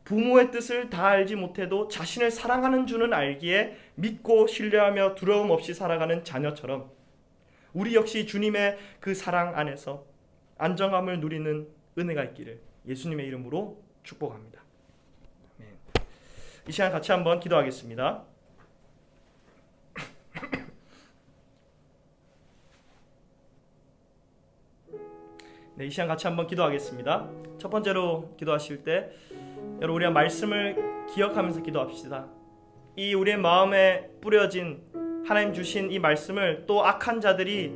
부모의 뜻을 다 알지 못해도 자신을 사랑하는 주는 알기에 믿고 신뢰하며 두려움 없이 살아가는 자녀처럼 우리 역시 주님의 그 사랑 안에서 안정감을 누리는 은혜가 있기를 예수님의 이름으로 축복합니다. 이 시간 같이 한번 기도하겠습니다. 네, 이 시간 같이 한번 기도하겠습니다. 첫 번째로 기도하실 때 여러분, 우리가 말씀을 기억하면서 기도합시다. 이 우리의 마음에 뿌려진 하나님 주신 이 말씀을 또 악한 자들이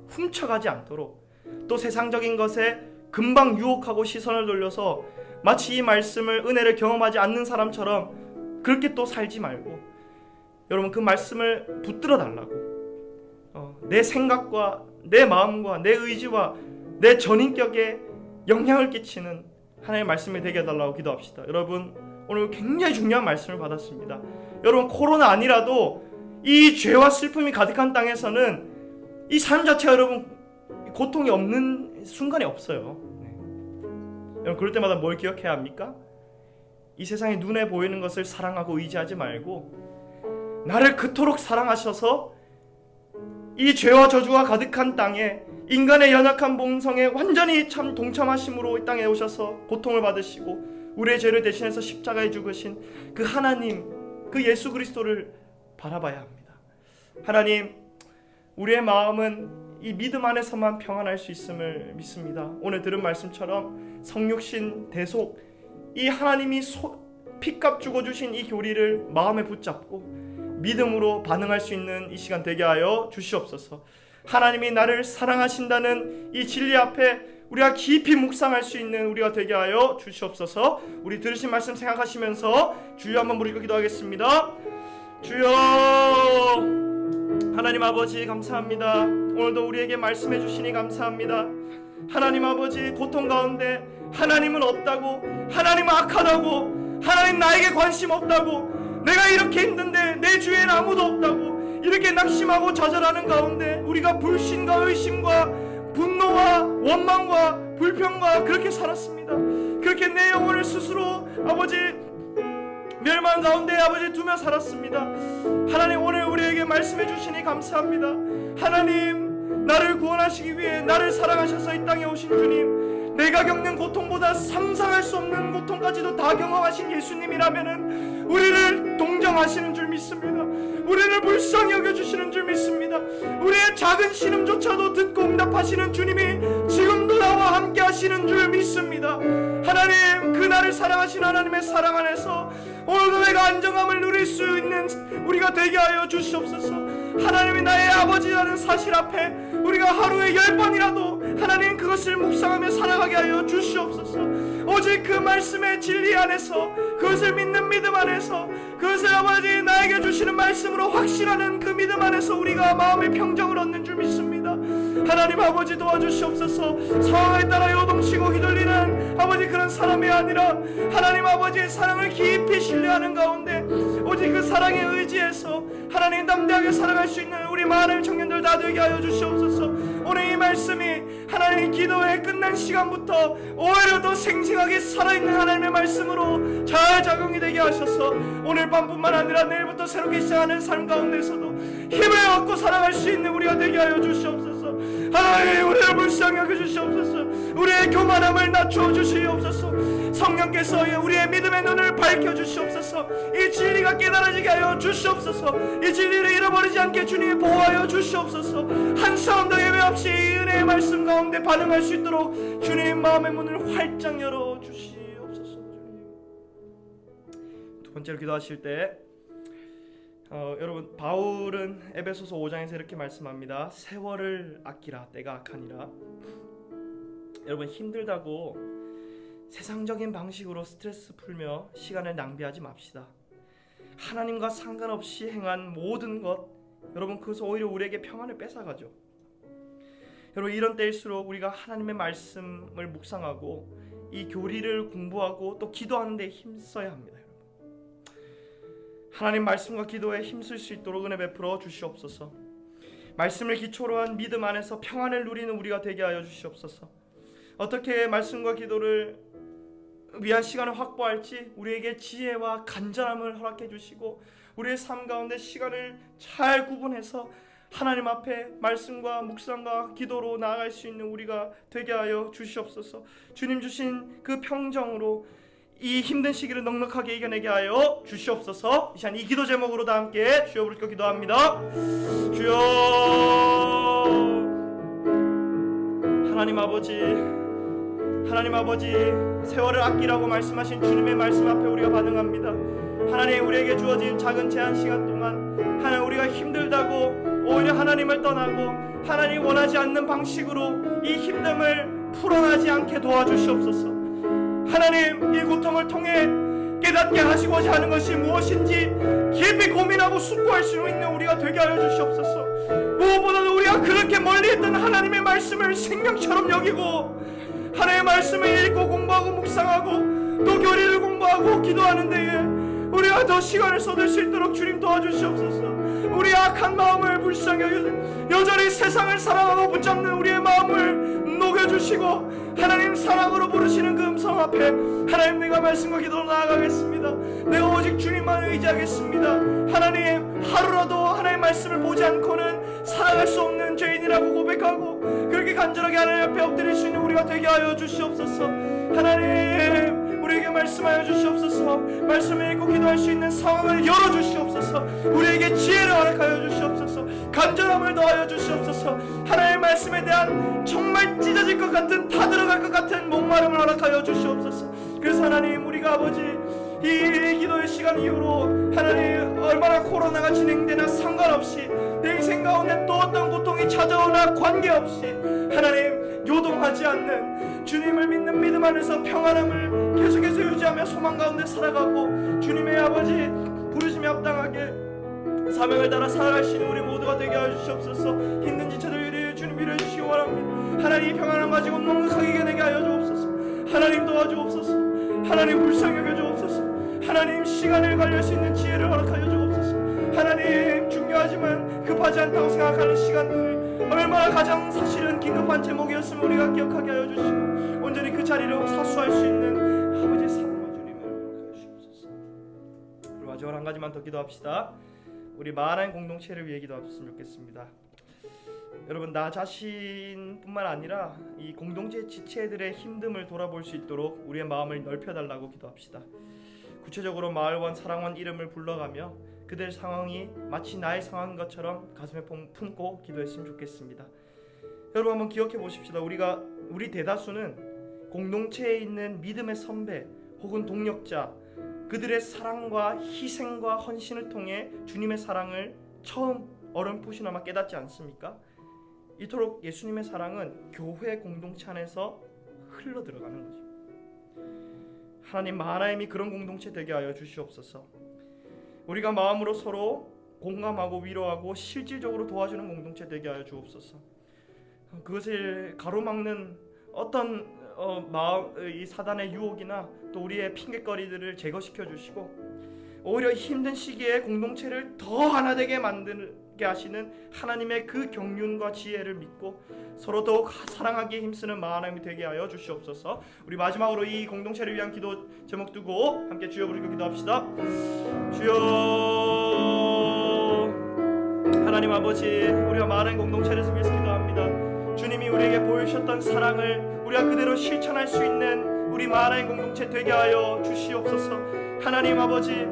훔쳐가지 않도록, 또 세상적인 것에 금방 유혹하고 시선을 돌려서 마치 이 말씀을, 은혜를 경험하지 않는 사람처럼 그렇게 또 살지 말고 여러분, 그 말씀을 붙들어 달라고, 내 생각과 내 마음과 내 의지와 내 전인격에 영향을 끼치는 하나님의 말씀이 되게 해달라고 기도합시다. 여러분, 오늘 굉장히 중요한 말씀을 받았습니다. 여러분, 코로나 아니라도 이 죄와 슬픔이 가득한 땅에서는 이 삶 자체가 여러분 고통이 없는 순간이 없어요. 여러분, 그럴 때마다 뭘 기억해야 합니까? 이 세상에 눈에 보이는 것을 사랑하고 의지하지 말고 나를 그토록 사랑하셔서 이 죄와 저주가 가득한 땅에 인간의 연약한 본성에 완전히 참 동참하심으로 이 땅에 오셔서 고통을 받으시고 우리의 죄를 대신해서 십자가에 죽으신 그 하나님, 그 예수 그리스도를 바라봐야 합니다. 하나님, 우리의 마음은 이 믿음 안에서만 평안할 수 있음을 믿습니다. 오늘 들은 말씀처럼 성육신 대속, 이 하나님이 피값 주고 주신 이 교리를 마음에 붙잡고 믿음으로 반응할 수 있는 이 시간 되게 하여 주시옵소서. 하나님이 나를 사랑하신다는 이 진리 앞에 우리가 깊이 묵상할 수 있는 우리가 되게 하여 주시옵소서. 우리 들으신 말씀 생각하시면서 주여 한번 부르짖고 기도하겠습니다. 주여, 하나님 아버지 감사합니다. 오늘도 우리에게 말씀해 주시니 감사합니다. 하나님 아버지, 고통 가운데 하나님은 없다고, 하나님은 악하다고, 하나님 나에게 관심 없다고, 내가 이렇게 힘든데 내 주위에는 아무도 없다고 이렇게 낙심하고 좌절하는 가운데 우리가 불신과 의심과 분노와 원망과 불평과 그렇게 살았습니다. 그렇게 내 영혼을 스스로 아버지 멸망 가운데 아버지 두며 살았습니다. 하나님, 오늘 우리에게 말씀해 주시니 감사합니다. 하나님, 나를 구원하시기 위해 나를 사랑하셔서 이 땅에 오신 주님, 내가 겪는 고통보다 상상할 수 없는 고통까지도 다 경험하신 예수님이라면은 우리를 동정하시는 줄 믿습니다. 우리를 불쌍히 여겨주시는 줄 믿습니다. 우리의 작은 신음조차도 듣고 응답하시는 주님이 지금도 나와 함께 하시는 줄 믿습니다. 하나님, 그 나를 사랑하신 하나님의 사랑 안에서 오늘도 내가 안정감을 누릴 수 있는 우리가 되게 하여 주시옵소서. 하나님이 나의 아버지라는 사실 앞에 우리가 하루에 10번이라도 하나님 그것을 묵상하며 살아가게 하여 주시옵소서. 오직 그 말씀의 진리 안에서, 그것을 믿는 믿음 안에서, 그것을 아버지 나에게 주시는 말씀으로 확신하는 그 믿음 안에서 우리가 마음의 평정을 얻는 줄 믿습니다. 하나님 아버지, 도와주시옵소서. 상황에 따라 요동치고 휘둘리는 아버지 그런 사람이 아니라 하나님 아버지의 사랑을 깊이 신뢰하는 가운데 오직 그 사랑에 의지해서 하나님 담대하게 살아갈 수 있는 우리 많은 청년들 다 되게 하여 주시옵소서. 오늘 이 말씀이 하나님 기도회 끝난 시간부터 오히려 더 생생하게 살아있는 하나님의 말씀으로 잘 작용이 되게 하셔서 오늘 밤뿐만 아니라 내일부터 새롭게 시작하는 삶 가운데서도 힘을 얻고 살아갈 수 있는 우리가 되게 하여 주시옵소서. 하나님, 우리를 불쌍히 여겨주시옵소서. 우리의 교만함을 낮추어 주시옵소서. 성령께서 우리의 믿음의 눈을 밝혀주시옵소서. 이 진리가 깨달아지게 하여 주시옵소서. 이 진리를 잃어버리지 않게 주님이 보호하여 주시옵소서. 한 사람도 예외 없이 이 은혜의 말씀 가운데 반응할 수 있도록 주님 마음의 문을 활짝 열어 주시옵소서. 주님, 두 번째로 기도하실 때 여러분, 바울은 에베소서 5장에서 이렇게 말씀합니다. 세월을 아끼라, 때가 악하니라. 여러분, 힘들다고 세상적인 방식으로 스트레스 풀며 시간을 낭비하지 맙시다. 하나님과 상관없이 행한 모든 것, 여러분, 그것은 오히려 우리에게 평안을 뺏어가죠. 여러분, 이런 때일수록 우리가 하나님의 말씀을 묵상하고 이 교리를 공부하고 또 기도하는 데 힘써야 합니다. 하나님 말씀과 기도에 힘쓸 수 있도록 은혜 베풀어 주시옵소서. 말씀을 기초로 한 믿음 안에서 평안을 누리는 우리가 되게 하여 주시옵소서. 어떻게 말씀과 기도를 위한 시간을 확보할지 우리에게 지혜와 간절함을 허락해 주시고 우리의 삶 가운데 시간을 잘 구분해서 하나님 앞에 말씀과 묵상과 기도로 나아갈 수 있는 우리가 되게 하여 주시옵소서. 주님 주신 그 평정으로 이 힘든 시기를 넉넉하게 이겨내게 하여 주시옵소서. 이 시간 이 기도 제목으로 다 함께 주여 부르짖고 기도합니다. 주여, 하나님 아버지, 세월을 아끼라고 말씀하신 주님의 말씀 앞에 우리가 반응합니다. 하나님, 우리에게 주어진 작은 제한 시간 동안 하나님, 우리가 힘들다고 오히려 하나님을 떠나고 하나님 원하지 않는 방식으로 이 힘듦을 풀어나지 않게 도와주시옵소서. 하나님, 이 고통을 통해 깨닫게 하시고자 하는 것이 무엇인지 깊이 고민하고 숙고할 수 있는 우리가 되게 하여 주시옵소서. 무엇보다도 우리가 그렇게 멀리 있던 하나님의 말씀을 생명처럼 여기고 하나님의 말씀을 읽고 공부하고 묵상하고 또 교리를 공부하고 기도하는 데에 우리가 더 시간을 쏟을 수 있도록 주님 도와주시옵소서. 우리의 악한 마음을 불쌍히 여겨주시고 여전히 세상을 사랑하고 붙잡는 우리의 마음을 녹여주시고 하나님 사랑으로 부르시는 그 음성 앞에 하나님, 내가 말씀과 기도로 나아가겠습니다. 내가 오직 주님만 의지하겠습니다. 하나님, 하루라도 하나님의 말씀을 보지 않고는 살아갈 수 없는 죄인이라고 고백하고 그렇게 간절하게 하나님 앞에 엎드릴 수 있는 우리가 되게 하여 주시옵소서. 하나님, 우리 우리에게 말씀하여 주시옵소서. 말씀을 읽고 기도할 수 있는 상황을 열어주시옵소서. 우리에게 지혜를 허락하여 주시옵소서. 간절함을 더하여 주시옵소서. 하나님의 말씀에 대한 정말 찢어질 것 같은 다 들어갈 것 같은 목마름을 허락하여 주시옵소서. 그래서 하나님, 우리가 아버지 이 기도의 시간 이후로 하나님 얼마나 코로나가 진행되나 상관없이 내 인생 가운데 또 어떤 고통이 찾아오나 관계없이 하나님 요동하지 않는 주님을 믿는 믿음 안에서 평안함을 계속해서 유지하며 소망 가운데 살아가고 주님의 아버지 부르심에 합당하게 사명을 따라 살아갈 수 있는 우리 모두가 되게 하여 주시옵소서. 힘든 지체들 위해 주님 위로해 주시기 원합니다. 하나님 평안함 가지고 넉넉하게 이겨내게 하여 주옵소서. 하나님 도와주옵소서. 하나님 불쌍히 여겨 주옵소서. 하나님 시간을 관리할 수 있는 지혜를 허락하여 주옵소서. 하나님 중요하지만 급하지 않다고 생각하는 시간들 얼마나 가장 사실은 긴급한 제목이었으면 우리가 기억하게 하여 주시고 온전히 그 자리로 사수할 수 있는 아버지의 사랑과 주님을 허락하여 주옵소서. 그리고 마지막으로 한 가지만 더 기도합시다. 우리 마하나임 공동체를 위해 기도했으면 좋겠습니다. 여러분, 나 자신뿐만 아니라 이 공동체 지체들의 힘듦을 돌아볼 수 있도록 우리의 마음을 넓혀달라고 기도합시다. 구체적으로 마을원, 사랑원 이름을 불러가며 그들 상황이 마치 나의 상황인 것처럼 가슴에 품고 기도했으면 좋겠습니다. 여러분, 한번 기억해 보십시다. 우리 대다수는 공동체에 있는 믿음의 선배 혹은 동력자, 그들의 사랑과 희생과 헌신을 통해 주님의 사랑을 처음 어렴풋이나마 깨닫지 않습니까? 이토록 예수님의 사랑은 교회 공동체 안에서 흘러 들어가는 거죠. 하나님, 하나님이 그런 공동체 되게 하여 주시옵소서. 우리가 마음으로 서로 공감하고 위로하고 실질적으로 도와주는 공동체 되게 하여 주옵소서. 그것을 가로막는 어떤 이 사단의 유혹이나 또 우리의 핑계거리들을 제거시켜 주시고 오히려 힘든 시기에 공동체를 더 하나 되게 만들게 하시는 하나님의 그 경륜과 지혜를 믿고 서로 더욱 사랑하기에 힘쓰는 마하나임이 되게 하여 주시옵소서. 우리 마지막으로 이 공동체를 위한 기도 제목 두고 함께 주여 부르고 기도합시다. 주여, 하나님 아버지, 우리가 마하나임 공동체를 위해서 기도합니다. 주님이 우리에게 보여주셨던 사랑을 우리가 그대로 실천할 수 있는 우리 마하나임 공동체 되게 하여 주시옵소서. 하나님 아버지,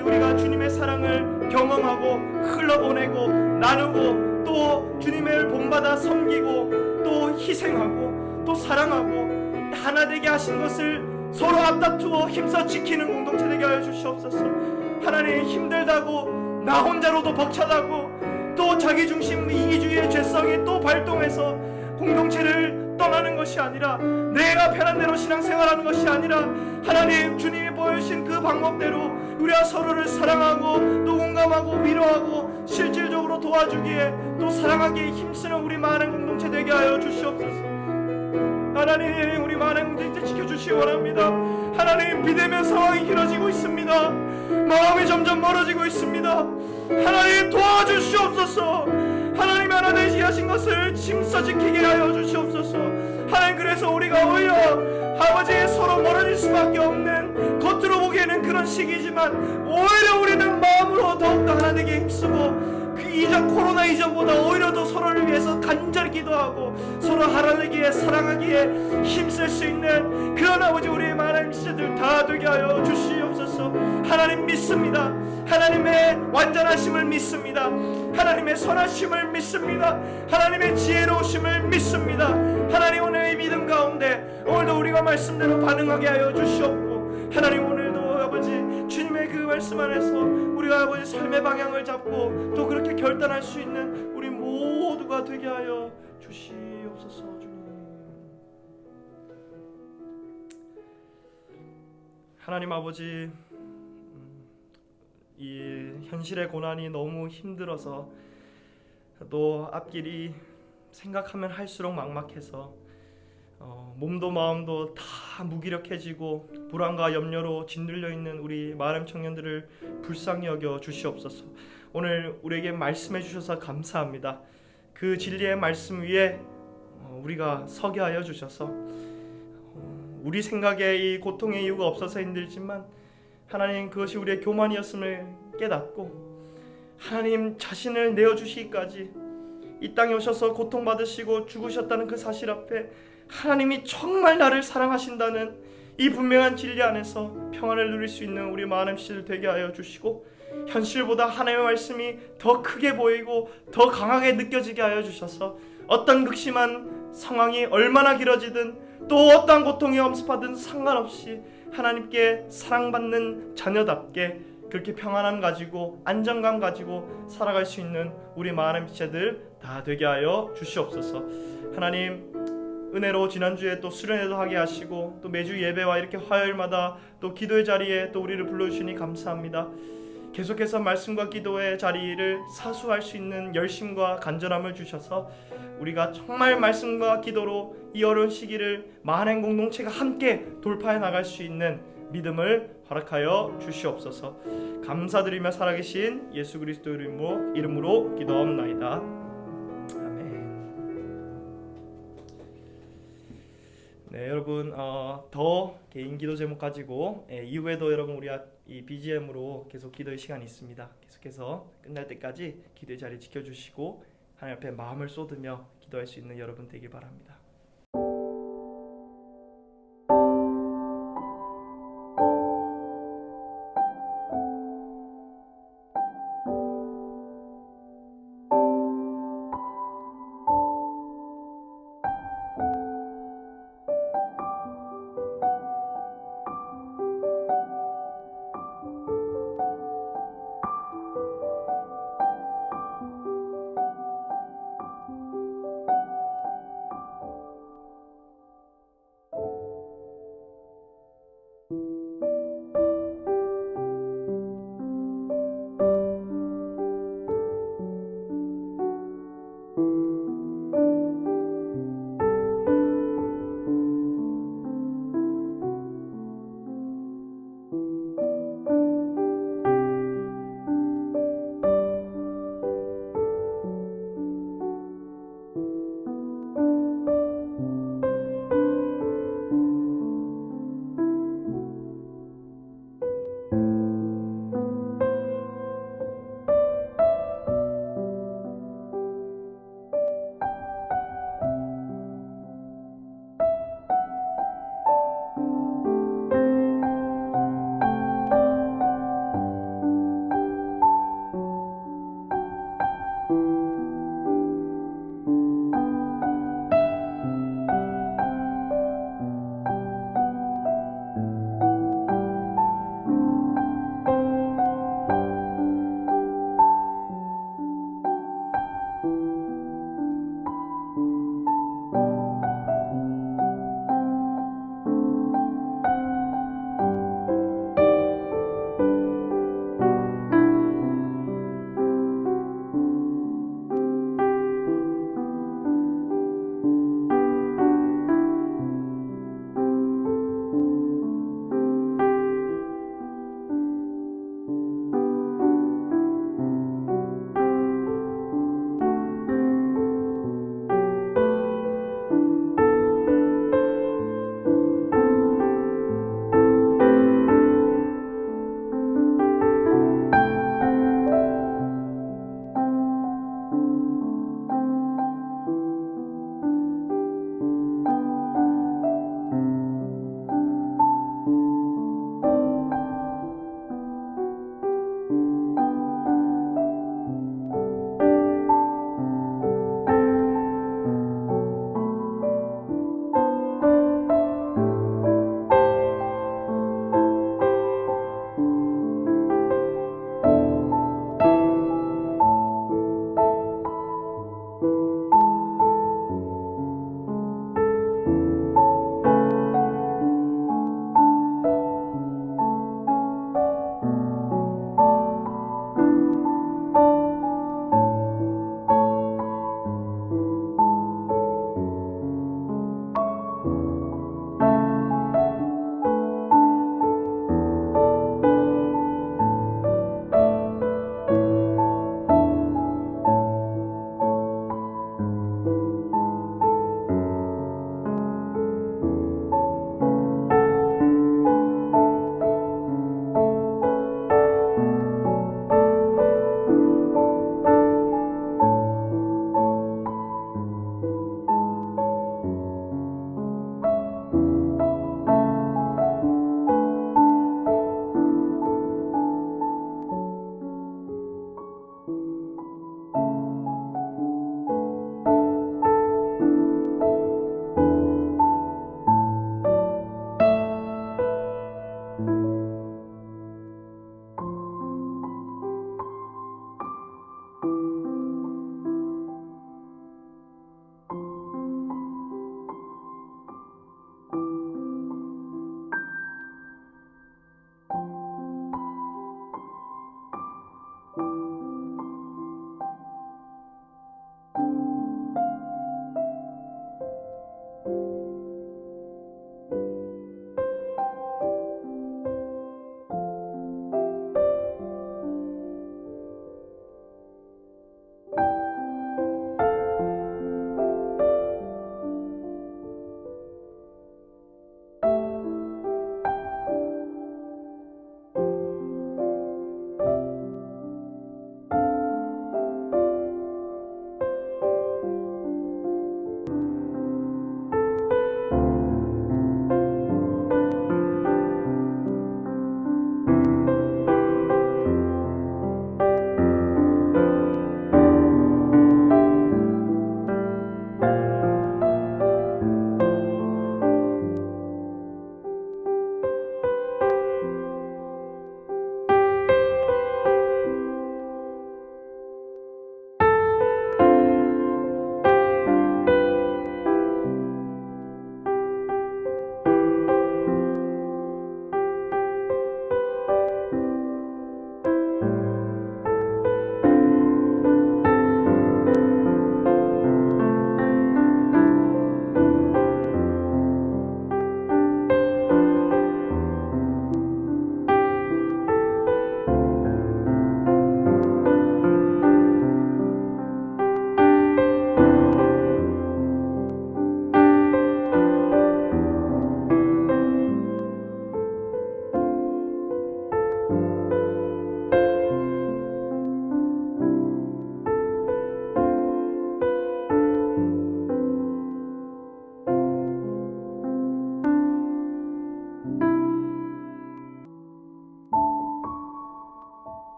우리가 주님의 사랑을 경험하고 흘러보내고 나누고 또 주님을 본받아 섬기고 또 희생하고 또 사랑하고 하나 되게 하신 것을 서로 앞다투어 힘써 지키는 공동체 되게 하여 주시옵소서. 하나님, 힘들다고 나 혼자로도 벅차다고 또 자기중심 이기주의의 죄성이 또 발동해서 공동체를 떠나는 것이 아니라 내가 편한 대로 신앙생활하는 것이 아니라 하나님 주님이 보여주신 그 방법대로 우리가 서로를 사랑하고 또 공감하고 위로하고 실질적으로 도와주기에 또 사랑하기에 힘쓰는 우리 많은 공동체 되게 하여 주시옵소서. 하나님, 우리 많은 공동체 지켜주시기 원합니다. 하나님, 비대면 상황이 길어지고 있습니다. 마음이 점점 멀어지고 있습니다. 하나님, 도와주시옵소서. 하나님, 하나 되시 하신 것을 힘써 지키게 하여 주시옵소서. 하나님, 그래서 우리가 오히려 아버지 서로 멀어질 수밖에 없는 겉으로 보기에는 그런 시기지만 오히려 우리는 마음으로 더욱더 하나 되게 힘쓰고 그 이전 코로나 이전보다 오히려 더 서로를 위해서 간절히 기도하고 서로 하나 되기에 사랑하기에 힘쓸 수 있는 그런 아버지 우리의 많은 지체들 다 되게 하여 주시옵소서. 하나님 믿습니다. 하나님의 완전하심을 믿습니다. 하나님의 선하심을 믿습니다. 하나님의 지혜로우심을 믿습니다. 하나님, 오늘 이 믿음 가운데 오늘도 우리가 말씀대로 반응하게 하여 주시옵고 하나님, 오늘도 아버지 주님의 그 말씀 안에서 우리가 아버지 삶의 방향을 잡고 또 그렇게 결단할 수 있는 우리 모두가 되게 하여 주시옵소서. 주님, 하나님 아버지, 이 현실의 고난이 너무 힘들어서 또 앞길이 생각하면 할수록 막막해서 몸도 마음도 다 무기력해지고 불안과 염려로 짓눌려 있는 우리 마름 청년들을 불쌍히 여겨 주시옵소서. 오늘 우리에게 말씀해 주셔서 감사합니다. 그 진리의 말씀 위에 우리가 서게 하여 주셔서 우리 생각에 이 고통의 이유가 없어서 힘들지만 하나님, 그것이 우리의 교만이었음을 깨닫고 하나님 자신을 내어주시기까지 이 땅에 오셔서 고통받으시고 죽으셨다는 그 사실 앞에 하나님이 정말 나를 사랑하신다는 이 분명한 진리 안에서 평안을 누릴 수 있는 우리 많은 시들 되게 하여 주시고, 현실보다 하나님의 말씀이 더 크게 보이고 더 강하게 느껴지게 하여 주셔서 어떤 극심한 상황이 얼마나 길어지든 또 어떠한 고통이 엄습하든 상관없이 하나님께 사랑받는 자녀답게 그렇게 평안함 가지고 안정감 가지고 살아갈 수 있는 우리 많은 지체들 다 되게 하여 주시옵소서. 하나님, 은혜로 지난주에 또 수련회도 하게 하시고 또 매주 예배와 이렇게 화요일마다 또 기도의 자리에 또 우리를 불러주시니 감사합니다. 계속해서 말씀과 기도의 자리를 사수할 수 있는 열심과 간절함을 주셔서 우리가 정말 말씀과 기도로 이 어려운 시기를 많은 공동체가 함께 돌파해 나갈 수 있는 믿음을 허락하여 주시옵소서. 감사드리며 살아계신 예수 그리스도 이름으로 기도하옵나이다. 아멘. 네, 여러분 더 개인 기도 제목 가지고 이후에도 여러분 우리 이 BGM으로 계속 기도의 시간이 있습니다. 계속해서 끝날 때까지 기도의 자리 지켜주시고 하나님 앞에 마음을 쏟으며 기도할 수 있는 여러분 되길 바랍니다.